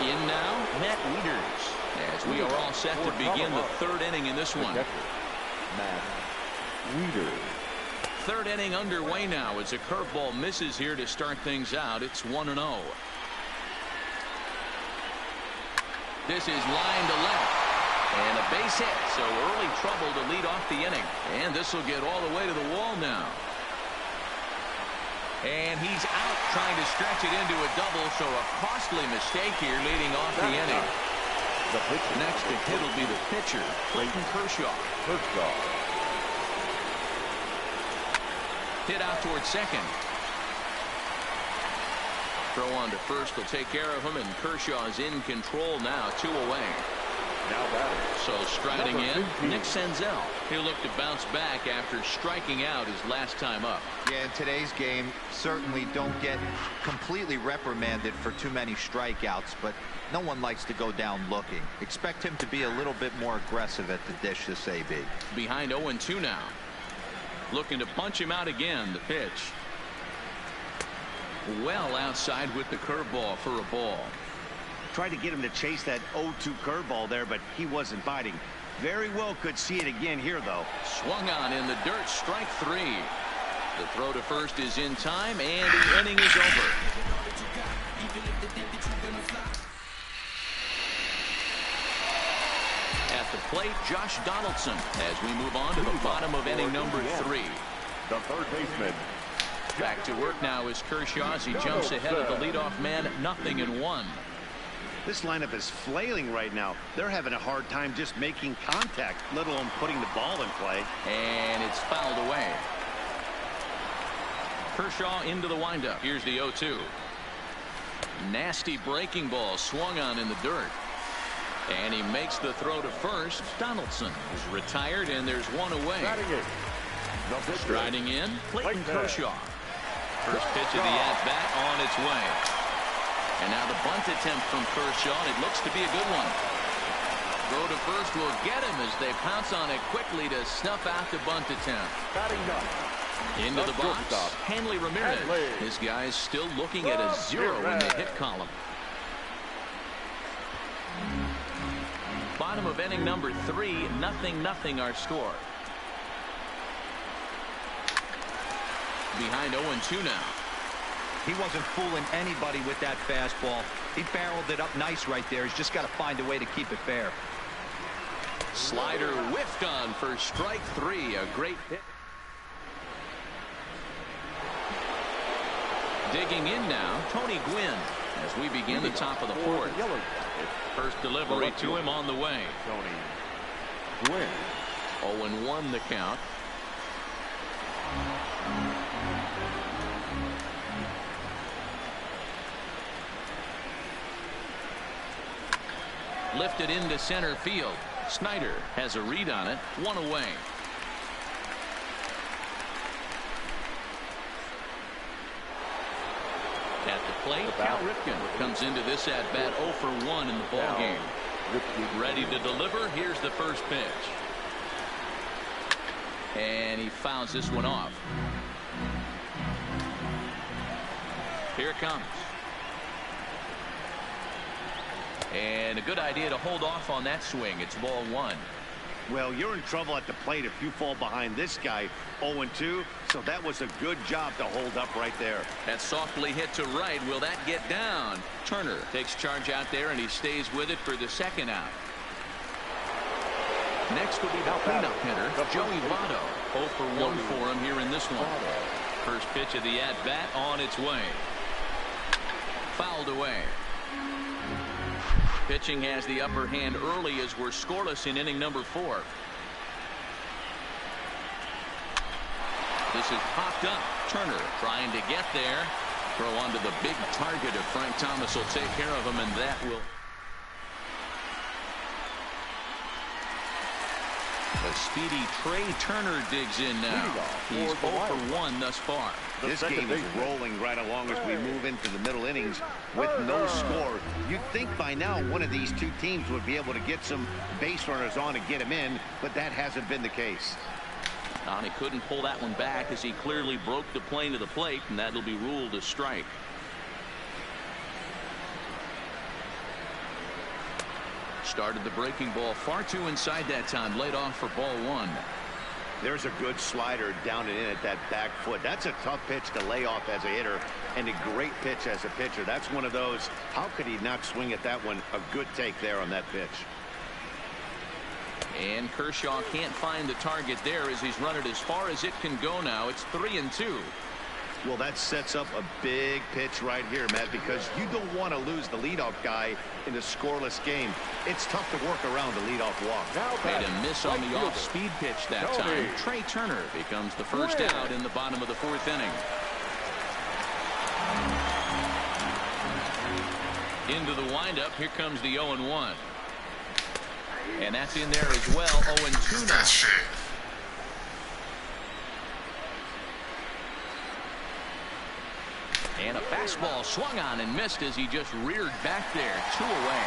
In now, Matt Wieters, as we are all set to begin the third inning in this one. Matt Wieters. Third inning underway now as a curveball misses here to start things out. It's 1-0. This is line to left. And a base hit, so early trouble to lead off the inning. And this will get all the way to the wall now. And he's out trying to stretch it into a double, so a costly mistake here leading off the inning. Next to hit will be the pitcher, Clayton Kershaw. Hit out towards second. Throw on to first will take care of him, and Kershaw's in control now, 2 away. So striding in, Nick Senzel. He'll look to bounce back after striking out his last time up. Yeah, in today's game, certainly don't get completely reprimanded for too many strikeouts, but no one likes to go down looking. Expect him to be a little bit more aggressive at the dish this AB. Behind 0-2 now. Looking to punch him out again, the pitch. Well outside with the curveball for a ball. Tried to get him to chase that 0-2 curveball there, but he wasn't biting. Very well could see it again here, though. Swung on in the dirt, strike 3. The throw to first is in time, and the inning is over. At the plate, Josh Donaldson, as we move on to the bottom of inning number 3. The third baseman. Back to work now is Kershaw as he jumps ahead of the leadoff man, 0-1. This lineup is flailing right now. They're having a hard time just making contact, let alone putting the ball in play. And it's fouled away. Kershaw into the windup. Here's the 0-2. Nasty breaking ball swung on in the dirt. And he makes the throw to first. Donaldson is retired, and there's one away. Striding in, Clayton Kershaw. First pitch of the at-bat on its way. And now the bunt attempt from Kershaw, and it looks to be a good one. Throw to first will get him as they pounce on it quickly to snuff out the bunt attempt. Into the box, Hanley Ramirez. This guy is still looking at a 0 in the hit column. Bottom of inning number 3, 0-0 our score. Behind 0-2 now. He wasn't fooling anybody with that fastball. He barreled it up nice right there. He's just got to find a way to keep it fair. Slider whiffed on for strike 3. A great hit. Digging in now, Tony Gwynn, as we begin the top of the 4th. First delivery to him on the way. Tony Gwynn. 0-1 the count. Lifted into center field. Snyder has a read on it. 1 away. At the plate, Cal Ripken comes into this at-bat 0 for 1 in the ball game. Ready to deliver. Here's the first pitch. And he fouls this one off. Here it comes. And a good idea to hold off on that swing. It's ball 1. Well, you're in trouble at the plate if you fall behind this guy 0-2. So that was a good job to hold up right there. That softly hit to right. Will that get down? Turner takes charge out there, and he stays with it for the second out. Next will be the cleanup hitter, Joey Votto. 0 for 1 for him here in this one. First pitch of the at-bat on its way. Fouled away. Pitching has the upper hand early as we're scoreless in inning number 4. This is popped up. Turner trying to get there. Throw onto the big target of Frank Thomas will take care of him, and that will. The speedy Trey Turner digs in now. He's 0 for 1 thus far. This game is rolling right along as we move into the middle innings with no score. You'd think by now one of these two teams would be able to get some base runners on and get him in, but that hasn't been the case. And he couldn't pull that one back as he clearly broke the plane to the plate, and that'll be ruled a strike. Started the breaking ball far too inside that time. Laid off for ball 1. There's a good slider down and in at that back foot. That's a tough pitch to lay off as a hitter, and a great pitch as a pitcher. That's one of those. How could he not swing at that one? A good take there on that pitch. And Kershaw can't find the target there as he's run it as far as it can go now. It's 3-2. Well, that sets up a big pitch right here, Matt, because you don't want to lose the leadoff guy in a scoreless game. It's tough to work around the leadoff walk. Made a miss on the off-speed pitch that time. Trey Turner becomes the first out in the bottom of the 4th inning. Into the windup. Here comes the 0-1. And that's in there as well. 0-2 now. And a fastball swung on and missed as he just reared back there. 2 away.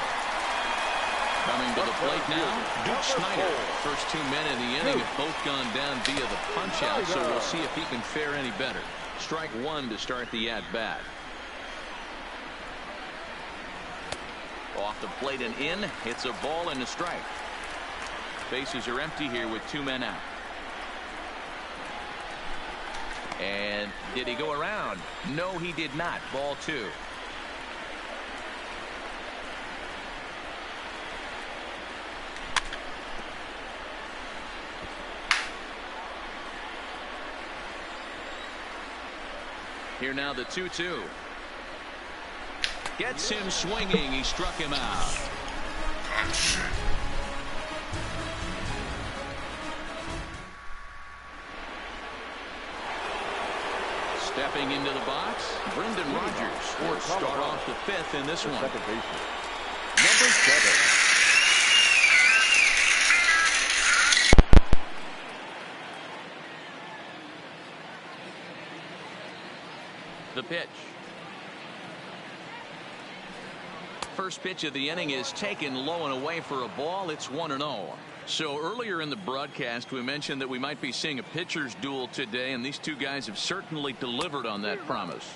Coming to the plate now, Duke Snyder. First 2 men in the inning have both gone down via the punch-out, so we'll see if he can fare any better. Strike 1 to start the at-bat. Off the plate and in. Hits a ball and a strike. Bases are empty here with 2 men out. And did he go around? No, he did not. Ball 2. Here now the 2-2. Gets him swinging. He struck him out. Stepping into the box, Brendan Rodgers will start off the 5th in this one. Second baseman, number 7. The pitch. First pitch of the inning is taken low and away for a ball. It's 1-0. So earlier in the broadcast, we mentioned that we might be seeing a pitcher's duel today, and these two guys have certainly delivered on that promise.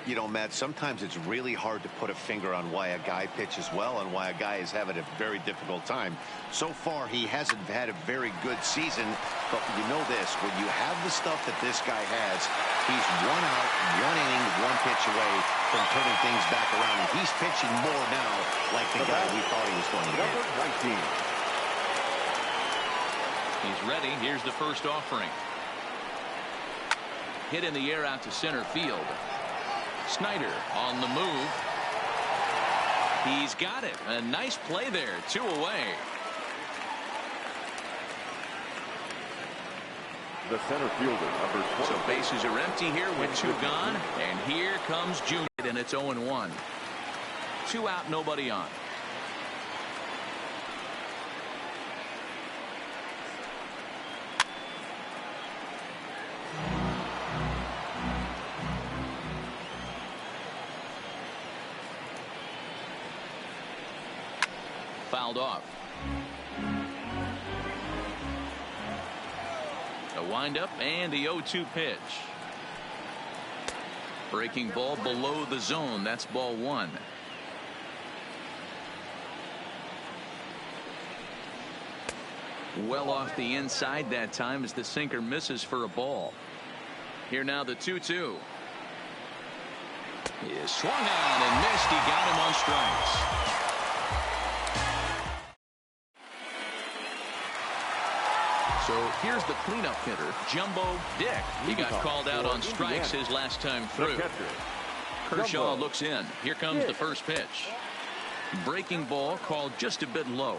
You know, Matt, sometimes it's really hard to put a finger on why a guy pitches well and why a guy is having a very difficult time. So far, he hasn't had a very good season, but you know this, when you have the stuff that this guy has, he's 1 out, 1 inning, 1 pitch away from turning things back around, and he's pitching more now like the guy we thought he was going to be. Number 19. He's ready. Here's the first offering. Hit in the air out to center field. Snyder on the move. He's got it. A nice play there. 2 away. The center fielder, number 20. So bases are empty here with 2 gone. And here comes Junior, and it's 0-1. 2 out, nobody on. Fouled off. A windup and the 0-2 pitch. Breaking ball below the zone. That's ball 1. Well off the inside that time as the sinker misses for a ball. Here now the 2-2. He is swung on and missed. He got him on strikes. So here's the cleanup hitter, Jumbo Dick. He got called out on strikes his last time through. Kershaw looks in. Here comes the first pitch. Breaking ball called just a bit low.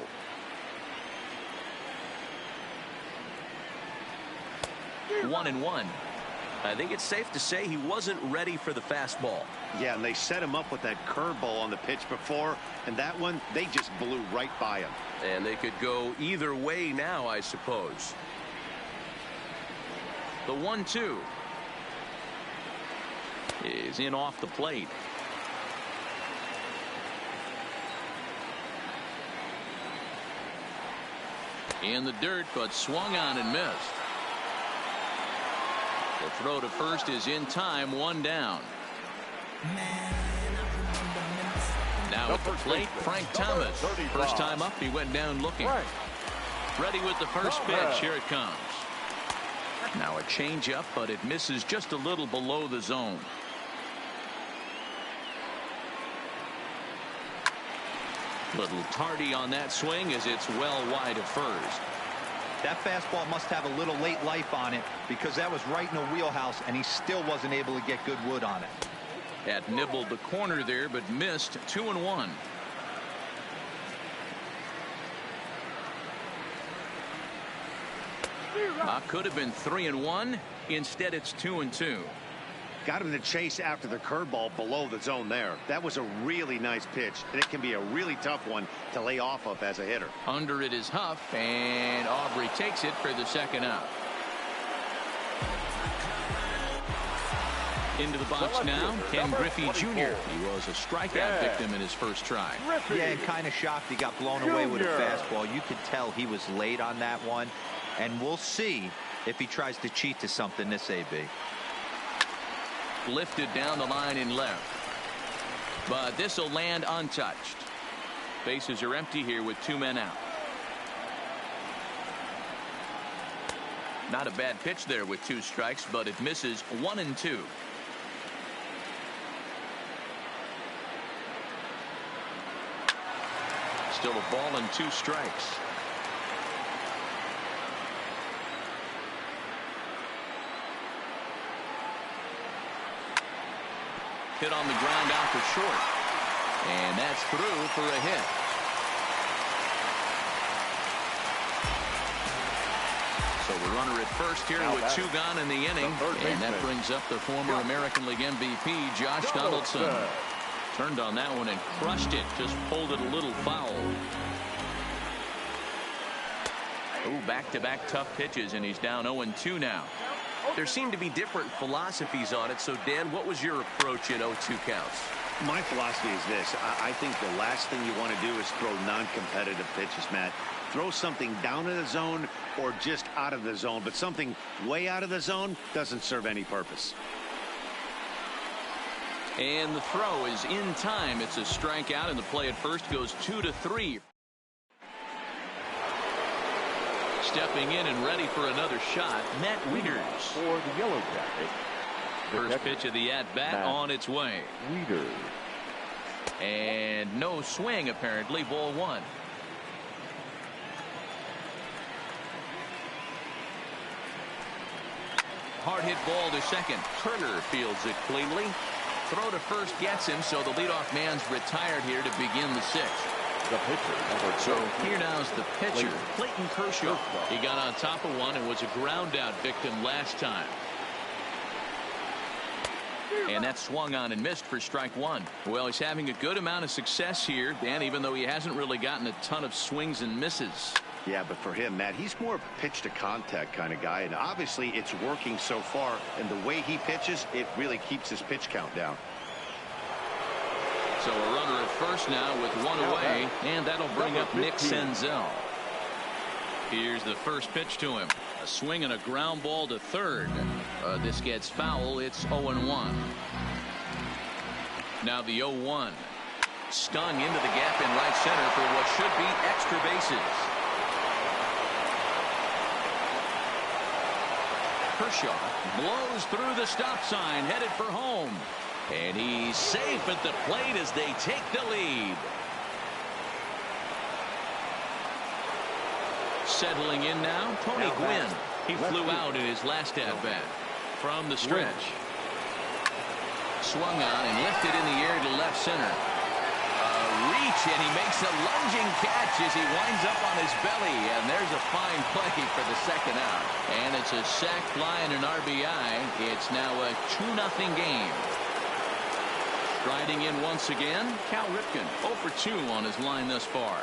One and one. I think it's safe to say he wasn't ready for the fastball. Yeah, and they set him up with that curveball on the pitch before, and that one, they just blew right by him. And they could go either way now, I suppose. The 1-2 is in off the plate. In the dirt, but swung on and missed. The throw to first is in time, 1 down. Now at the plate, Frank Thomas. First time up, he went down looking. Ready with the first pitch. Here it comes. Now a changeup, but it misses just a little below the zone. Little tardy on that swing as it's well wide of first. That fastball must have a little late life on it because that was right in the wheelhouse and he still wasn't able to get good wood on it. Had nibbled the corner there but missed. 2-1. Could have been 3-1. Instead it's 2-2. Got him to chase after the curveball below the zone there. That was a really nice pitch, and it can be a really tough one to lay off of as a hitter. Under it is Huff, and Aubrey takes it for the second out. Into the box now, Ken Griffey Jr. He was a strikeout victim in his first try. Yeah, kind of shocked he got blown away with a fastball. You could tell he was late on that one, and we'll see if he tries to cheat to something this AB. Lifted down the line in left, but this will land untouched. Bases are empty here with 2 men out. Not a bad pitch there with 2 strikes, but it misses 1 and 2. Still a ball and 2 strikes. Hit on the ground out for short. And that's through for a hit. So the runner at first here with 2 gone in the inning. And that brings up the former American League MVP, Josh Donaldson. Turned on that one and crushed it. Just pulled it a little foul. Oh, back-to-back tough pitches, and he's down 0-2 now. There seem to be different philosophies on it. So, Dan, what was your approach in 0-2 counts? My philosophy is this. I think the last thing you want to do is throw non-competitive pitches, Matt. Throw something down in the zone or just out of the zone, but something way out of the zone doesn't serve any purpose. And the throw is in time. It's a strikeout, and the play at first goes 2-3. Stepping in and ready for another shot, Matt Wieters. For the Yellow Jackets. First pitch of the at-bat on its way. Wieters. And no swing, apparently. Ball 1. Hard hit ball to second. Turner fields it cleanly. Throw to first gets him, so the leadoff man's retired here to begin the 6th. The pitcher, so here now's the pitcher, Clayton Kershaw. He got on top of one and was a ground out victim last time. And that swung on and missed for strike 1. Well, he's having a good amount of success here, Dan, even though he hasn't really gotten a ton of swings and misses. Yeah, but for him, Matt, he's more of a pitch to contact kind of guy, and obviously it's working so far, and the way he pitches, it really keeps his pitch count down. So a runner at first now with 1 away, and that'll bring up Nick Senzel. Here's the first pitch to him. A swing and a ground ball to third. This gets foul. It's 0-1. Now the 0-1. Stung into the gap in right center for what should be extra bases. Kershaw blows through the stop sign, headed for home. And he's safe at the plate as they take the lead. Settling in now, Tony Gwynn. He flew out in his last at-bat. From the stretch. Swung on and lifted in the air to left center. A reach, and he makes a lunging catch as he winds up on his belly. And there's a fine play for the second out. And it's a sac fly and an RBI. It's now a 2-0 game. Striding in once again, Cal Ripken, 0 for 2 on his line thus far.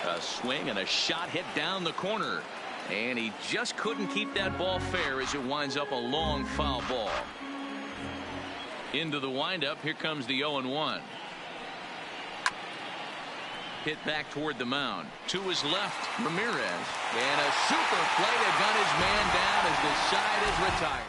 A swing and a shot hit down the corner. And he just couldn't keep that ball fair as it winds up a long foul ball. Into the windup, here comes the 0-1. Hit back toward the mound. To his left, Ramirez. And a super play to gun his man down as the side is retired.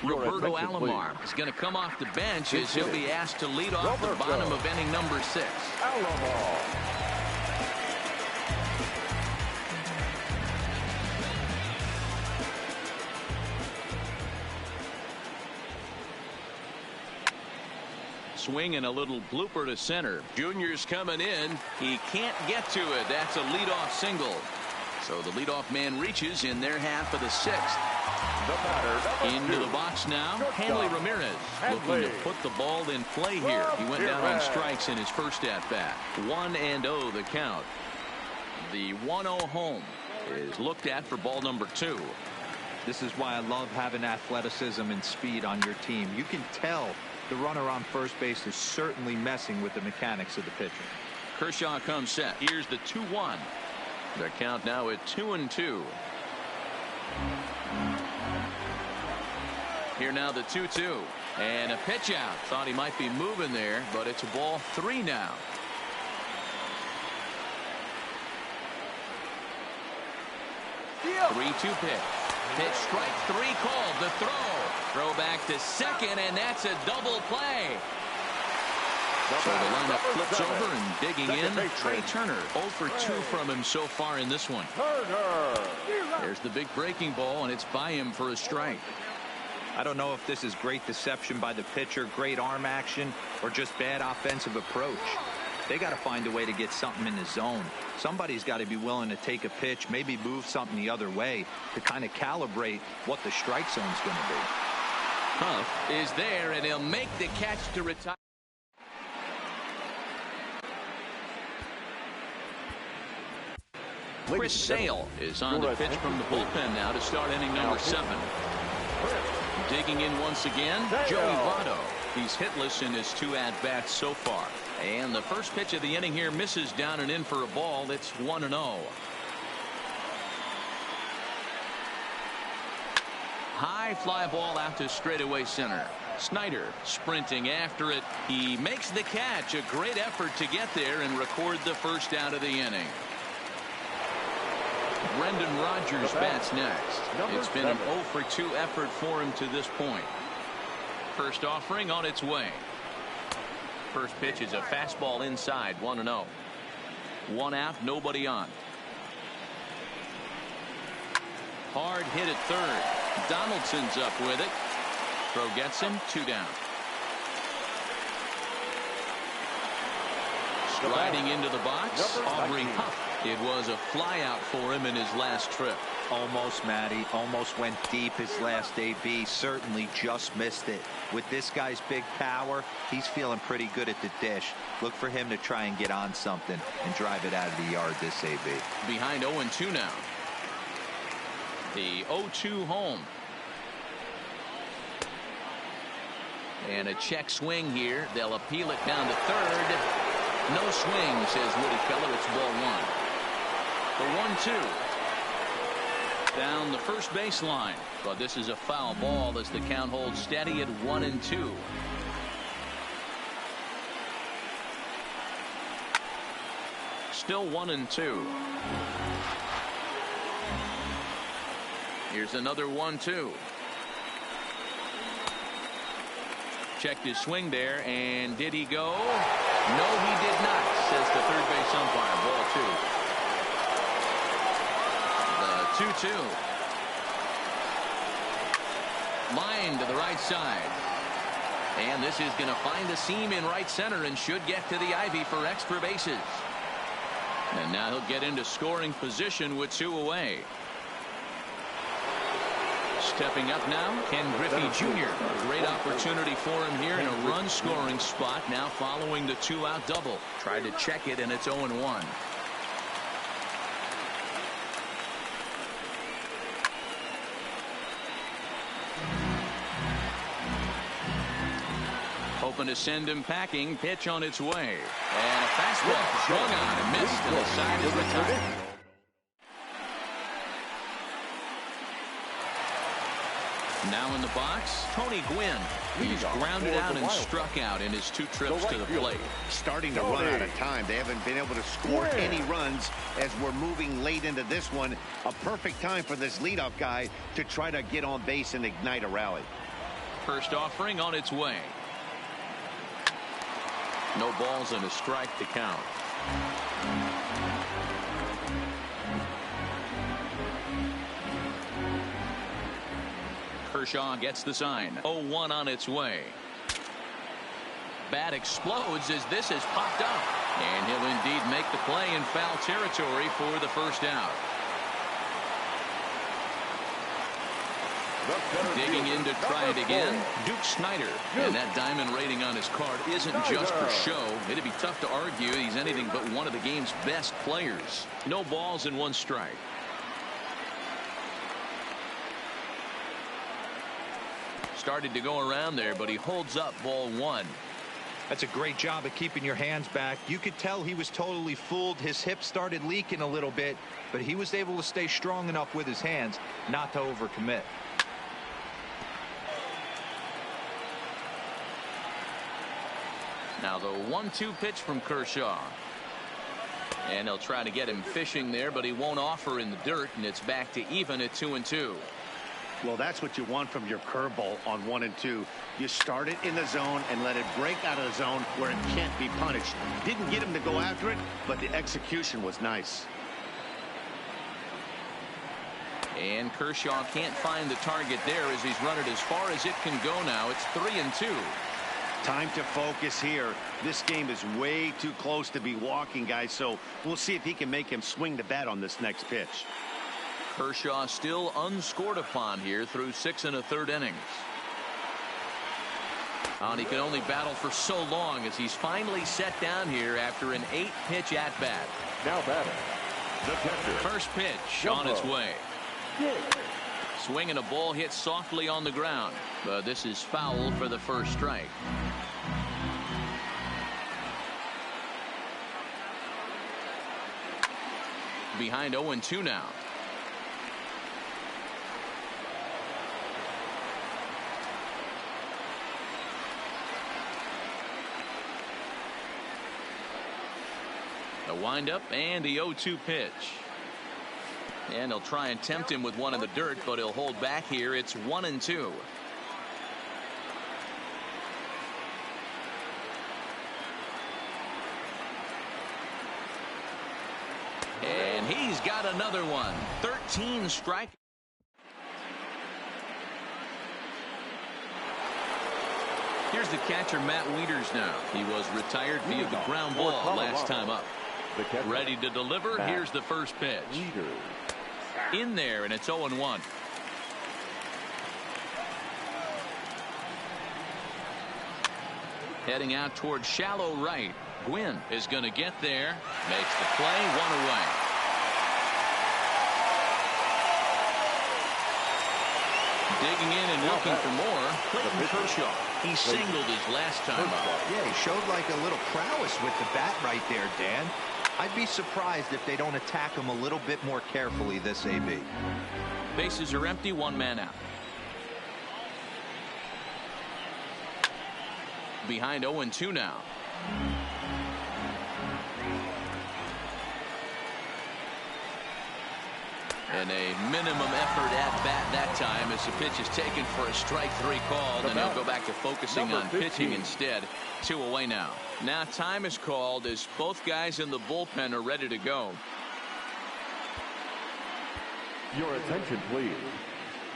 Roberto Alomar is going to come off the bench as he'll be asked to lead off the bottom of inning number 6. Swing and a little blooper to center. Junior's coming in. He can't get to it. That's a leadoff single. So the leadoff man reaches in their half of the 6th. Into the box now, Hanley Ramirez looking to put the ball in play here. He went down on strikes in his first at-bat. 1-0 the count. The 1-0 home is looked at for ball number 2. This is why I love having athleticism and speed on your team. You can tell the runner on first base is certainly messing with the mechanics of the pitcher. Kershaw comes set. Here's the 2-1. The count now at 2-2. Here now the 2-2. And a pitch out. Thought he might be moving there, but it's a ball 3 now. 3-2 pitch. Pitch strike 3 called. The throw back to second, and that's a double play. So the lineup flips over and digging in. Trey Turner, 0 for 2 from him so far in this one. There's the big breaking ball, and it's by him for a strike. I don't know if this is great deception by the pitcher, great arm action, or just bad offensive approach. They got to find a way to get something in the zone. Somebody's got to be willing to take a pitch, maybe move something the other way to kind of calibrate what the strike zone's going to be. Huff is there, and he'll make the catch to retire. Chris Sale is on the pitch from the bullpen now to start inning number 7. Digging in once again, Joey Votto. He's hitless in his 2 at-bats so far. And the first pitch of the inning here misses down and in for a ball. It's 1-0. High fly ball out to straightaway center. Snyder sprinting after it. He makes the catch. A great effort to get there and record the first out of the inning. Brendan Rodgers bats next. It's been an 0 for 2 effort for him to this point. First offering on its way. First pitch is a fastball inside, 1-0. 1 out, nobody on. Hard hit at third. Donaldson's up with it. Throw gets him, 2 down. Striding into the box, Aubrey Huff. It was a fly out for him in his last trip. Almost, Matty. Almost went deep his last AB. Certainly just missed it. With this guy's big power, he's feeling pretty good at the dish. Look for him to try and get on something and drive it out of the yard this AB. Behind 0-2 now. The 0-2 home. And a check swing here. They'll appeal it down to third. No swing, says Woody Keller. It's ball 1. The 1-2. Down the first baseline. But this is a foul ball as the count holds steady at 1-2. Still 1-2. Here's another 1-2. Checked his swing there, and did he go? No, he did not, says the third base umpire. Ball 2. The 2-2. Line to the right side. And this is going to find a seam in right center and should get to the ivy for extra bases. And now he'll get into scoring position with 2 away. Stepping up now, Ken Griffey Jr. Great opportunity for him here in a run-scoring spot now following the 2-out double. Tried to check it, and it's 0-1. Hoping to send him packing. Pitch on its way. And a fastball swung on and missed, and the side is retired. Now in the box, Tony Gwynn. He's grounded out and struck out in his 2 trips to the plate. Starting to run out of time. They haven't been able to score any runs as we're moving late into this one. A perfect time for this leadoff guy to try to get on base and ignite a rally. First offering on its way. No balls and a strike to count. Kershaw gets the sign. 0-1 on its way. Bat explodes as this is popped up. And he'll indeed make the play in foul territory for the first out. Digging in to try it again, Duke Snyder. And that diamond rating on his card isn't just for show. It'd be tough to argue he's anything but one of the game's best players. No balls and 1 strike. Started to go around there, but he holds up ball 1. That's a great job of keeping your hands back. You could tell he was totally fooled. His hip started leaking a little bit, but he was able to stay strong enough with his hands not to overcommit. Now the 1-2 pitch from Kershaw. And they'll try to get him fishing there, but he won't offer in the dirt, and it's back to even at 2-2. Well, that's what you want from your curveball on 1 and 2. You start it in the zone and let it break out of the zone where it can't be punished. Didn't get him to go after it, but the execution was nice. And Kershaw can't find the target there as he's run it as far as it can go now. It's 3-2. Time to focus here. This game is way too close to be walking, guys, so we'll see if he can make him swing the bat on this next pitch. Kershaw still unscored upon here through 6 1/3 innings. And he can only battle for so long as he's finally set down here after an 8-pitch at-bat. Now batting, the catcher. First pitch on its way. Swinging a ball hit softly on the ground, but this is foul for the first strike. Behind 0-2 now. The windup and the 0-2 pitch. And they'll try and tempt him with one in the dirt, but he'll hold back here. It's 1-2. And he's got another one. 13 strike. Here's the catcher, Matt Wieters now. He was retired via the ground ball last time up. Ready to deliver. Here's the first pitch. In there, and it's 0-1. Heading out towards shallow right. Gwynn is going to get there. Makes the play, 1 away. Digging in and looking for more. Clayton Kershaw. He singled his last time up. Yeah, he showed like a little prowess with the bat right there, Dan. I'd be surprised if they don't attack him a little bit more carefully this AB. Bases are empty, 1 man out. Behind 0-2 now. And a minimum effort at bat that time as the pitch is taken for a strike 3 call. And he'll go back to focusing on pitching instead. 2 away now. Now time is called as both guys in the bullpen are ready to go. Your attention, please.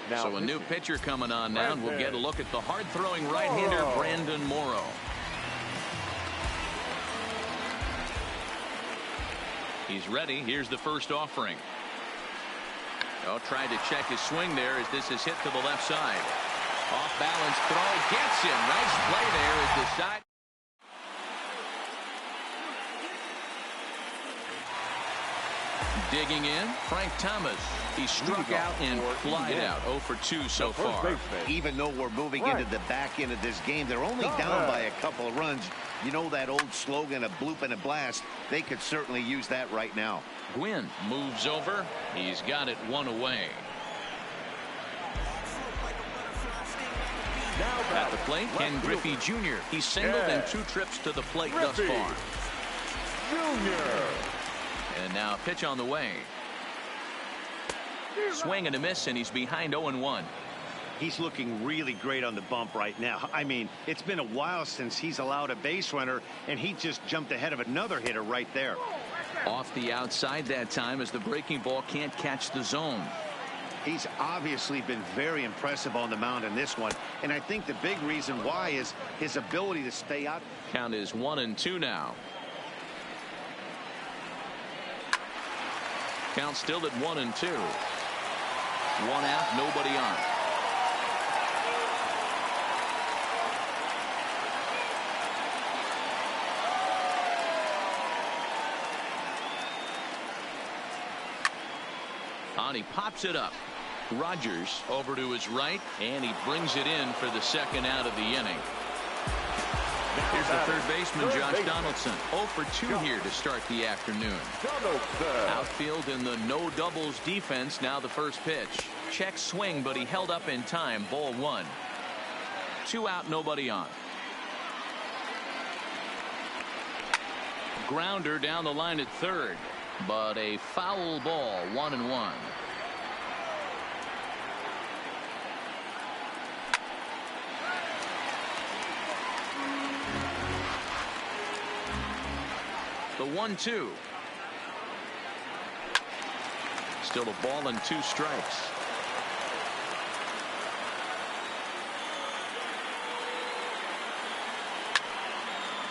Now so a new pitcher coming on now, and we'll get a look at the hard-throwing right-hander Brandon Morrow. He's ready. Here's the first offering. Oh, tried to check his swing there as this is hit to the left side. Off balance throw gets him. Nice play there as the side. Digging in, Frank Thomas. He struck out and flied out. 0 for 2 so far. Even though we're moving into the back end of this game, they're only down by a couple of runs. You know that old slogan, a bloop and a blast. They could certainly use that right now. Gwynn moves over. He's got it 1 away. At the plate, Ken Griffey Jr. He's singled in 2 trips to the plate thus far. And now a pitch on the way. Swing and a miss, and he's behind 0-1. He's looking really great on the bump right now. I mean, it's been a while since he's allowed a base runner, and he just jumped ahead of another hitter right there. Off the outside that time as the breaking ball can't catch the zone. He's obviously been very impressive on the mound in this one, and I think the big reason why is his ability to stay out. Count is 1-2 now. Count still at 1-2. 1 out, nobody on. And he pops it up. Rogers over to his right, and he brings it in for the 2nd out of the inning. Here's the third baseman, Josh Donaldson. 0 for 2 here to start the afternoon. Outfield in the no doubles defense. Now the first pitch. Check swing, but he held up in time. Ball 1. 2 out, nobody on. grounder down the line at third, but a foul ball, 1-1. The 1-2. Still a ball and 2 strikes.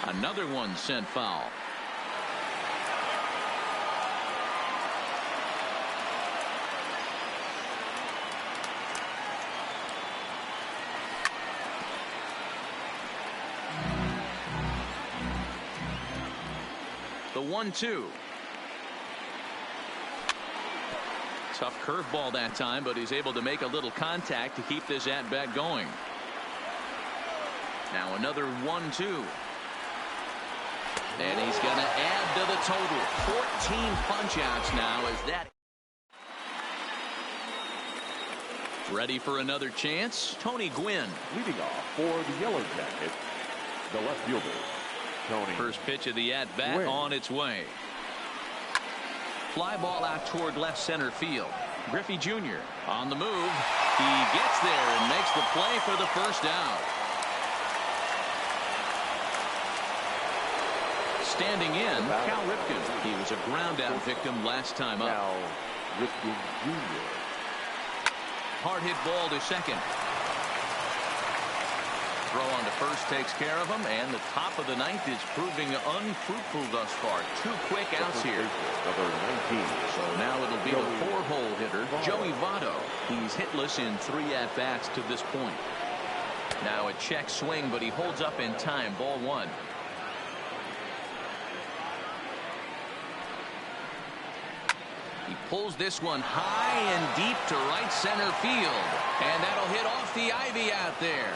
Another one sent foul. The 1-2. Tough curveball that time, but he's able to make a little contact to keep this at-bat going. Now another 1-2. And he's going to add to the total. 14 punch-outs now as that. Ready for another chance? Tony Gwynn. Leading off for the Yellow Jackets, the left fielder, Tony. First pitch of the at-bat on its way. Fly ball out toward left center field. Griffey Jr. on the move. He gets there and makes the play for the first out. Standing in, Cal Ripken. He was a ground-out victim last time up. Now, Ripken Jr. Hard hit ball to second. Throw on to first takes care of him, and the top of the ninth is proving unfruitful thus far. 2 quick outs here. Number 19. So now it'll be the 4-hole hitter, Joey Votto. He's hitless in 3 at-bats to this point. Now a check swing, but he holds up in time. Ball 1. He pulls this one high and deep to right center field. And that'll hit off the ivy out there.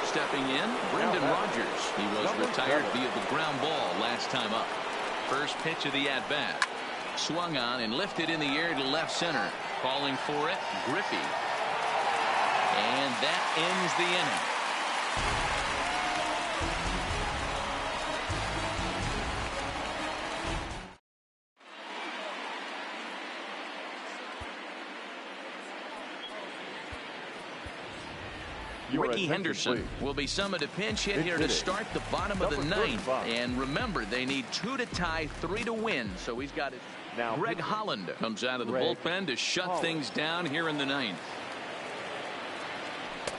Stepping in, Brendan Rodgers. He was retired via the ground ball last time up. First pitch of the at-bat. Swung on and lifted in the air to left center. Calling for it, Griffey. And that ends the inning. Ricky Henderson will be summoned a pinch hit here to start the bottom of the 9th. And remember, they need 2 to tie, 3 to win. So he's got it. Now Greg Holland comes out of the bullpen to shut things down here in the 9th.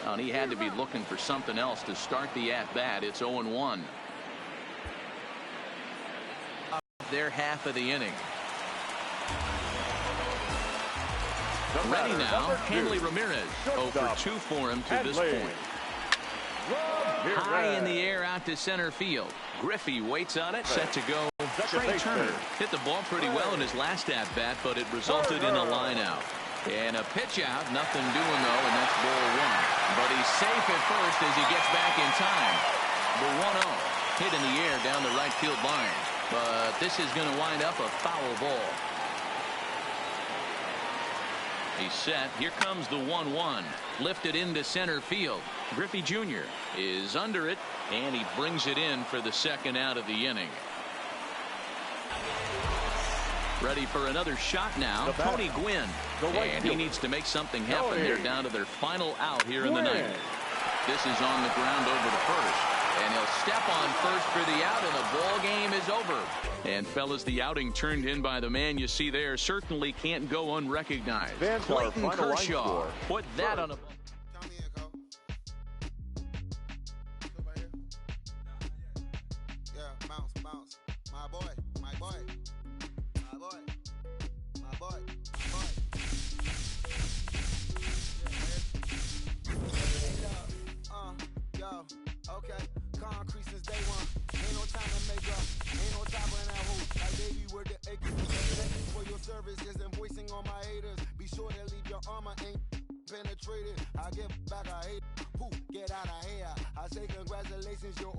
And he had to be looking for something else to start the at-bat. It's 0-1. Their half of the inning. Ready now, Hanley Ramirez. 0 for 2 for him to this point. High in the air out to center field. Griffey waits on it, set to go. Trey Turner hit the ball pretty well in his last at-bat, but it resulted in a line out. And a pitch out, nothing doing though, and that's ball 1. But he's safe at first as he gets back in time. The 1-0 hit in the air down the right field line. But this is going to wind up a foul ball. He's set. Here comes the 1-1. Lifted into center field. Griffey Jr. is under it, and he brings it in for the second out of the inning. Ready for another shot now, Tony Gwynn. And he needs to make something happen here down to their final out here in the 9th. This is on the ground over to first. And he'll step on first for the out, and the ball game is over. And fellas, the outing turned in by the man you see there certainly can't go unrecognized. Clayton Kershaw put that on a... Okay, concrete since day one. Ain't no time to make up. Ain't no time when I hoop. Like baby, word the egg. Thank you for your service. Just invoicing on my haters. Be sure to leave your armor ain't penetrated. I give back, I hate. Poof, get out of here. I say congratulations, you're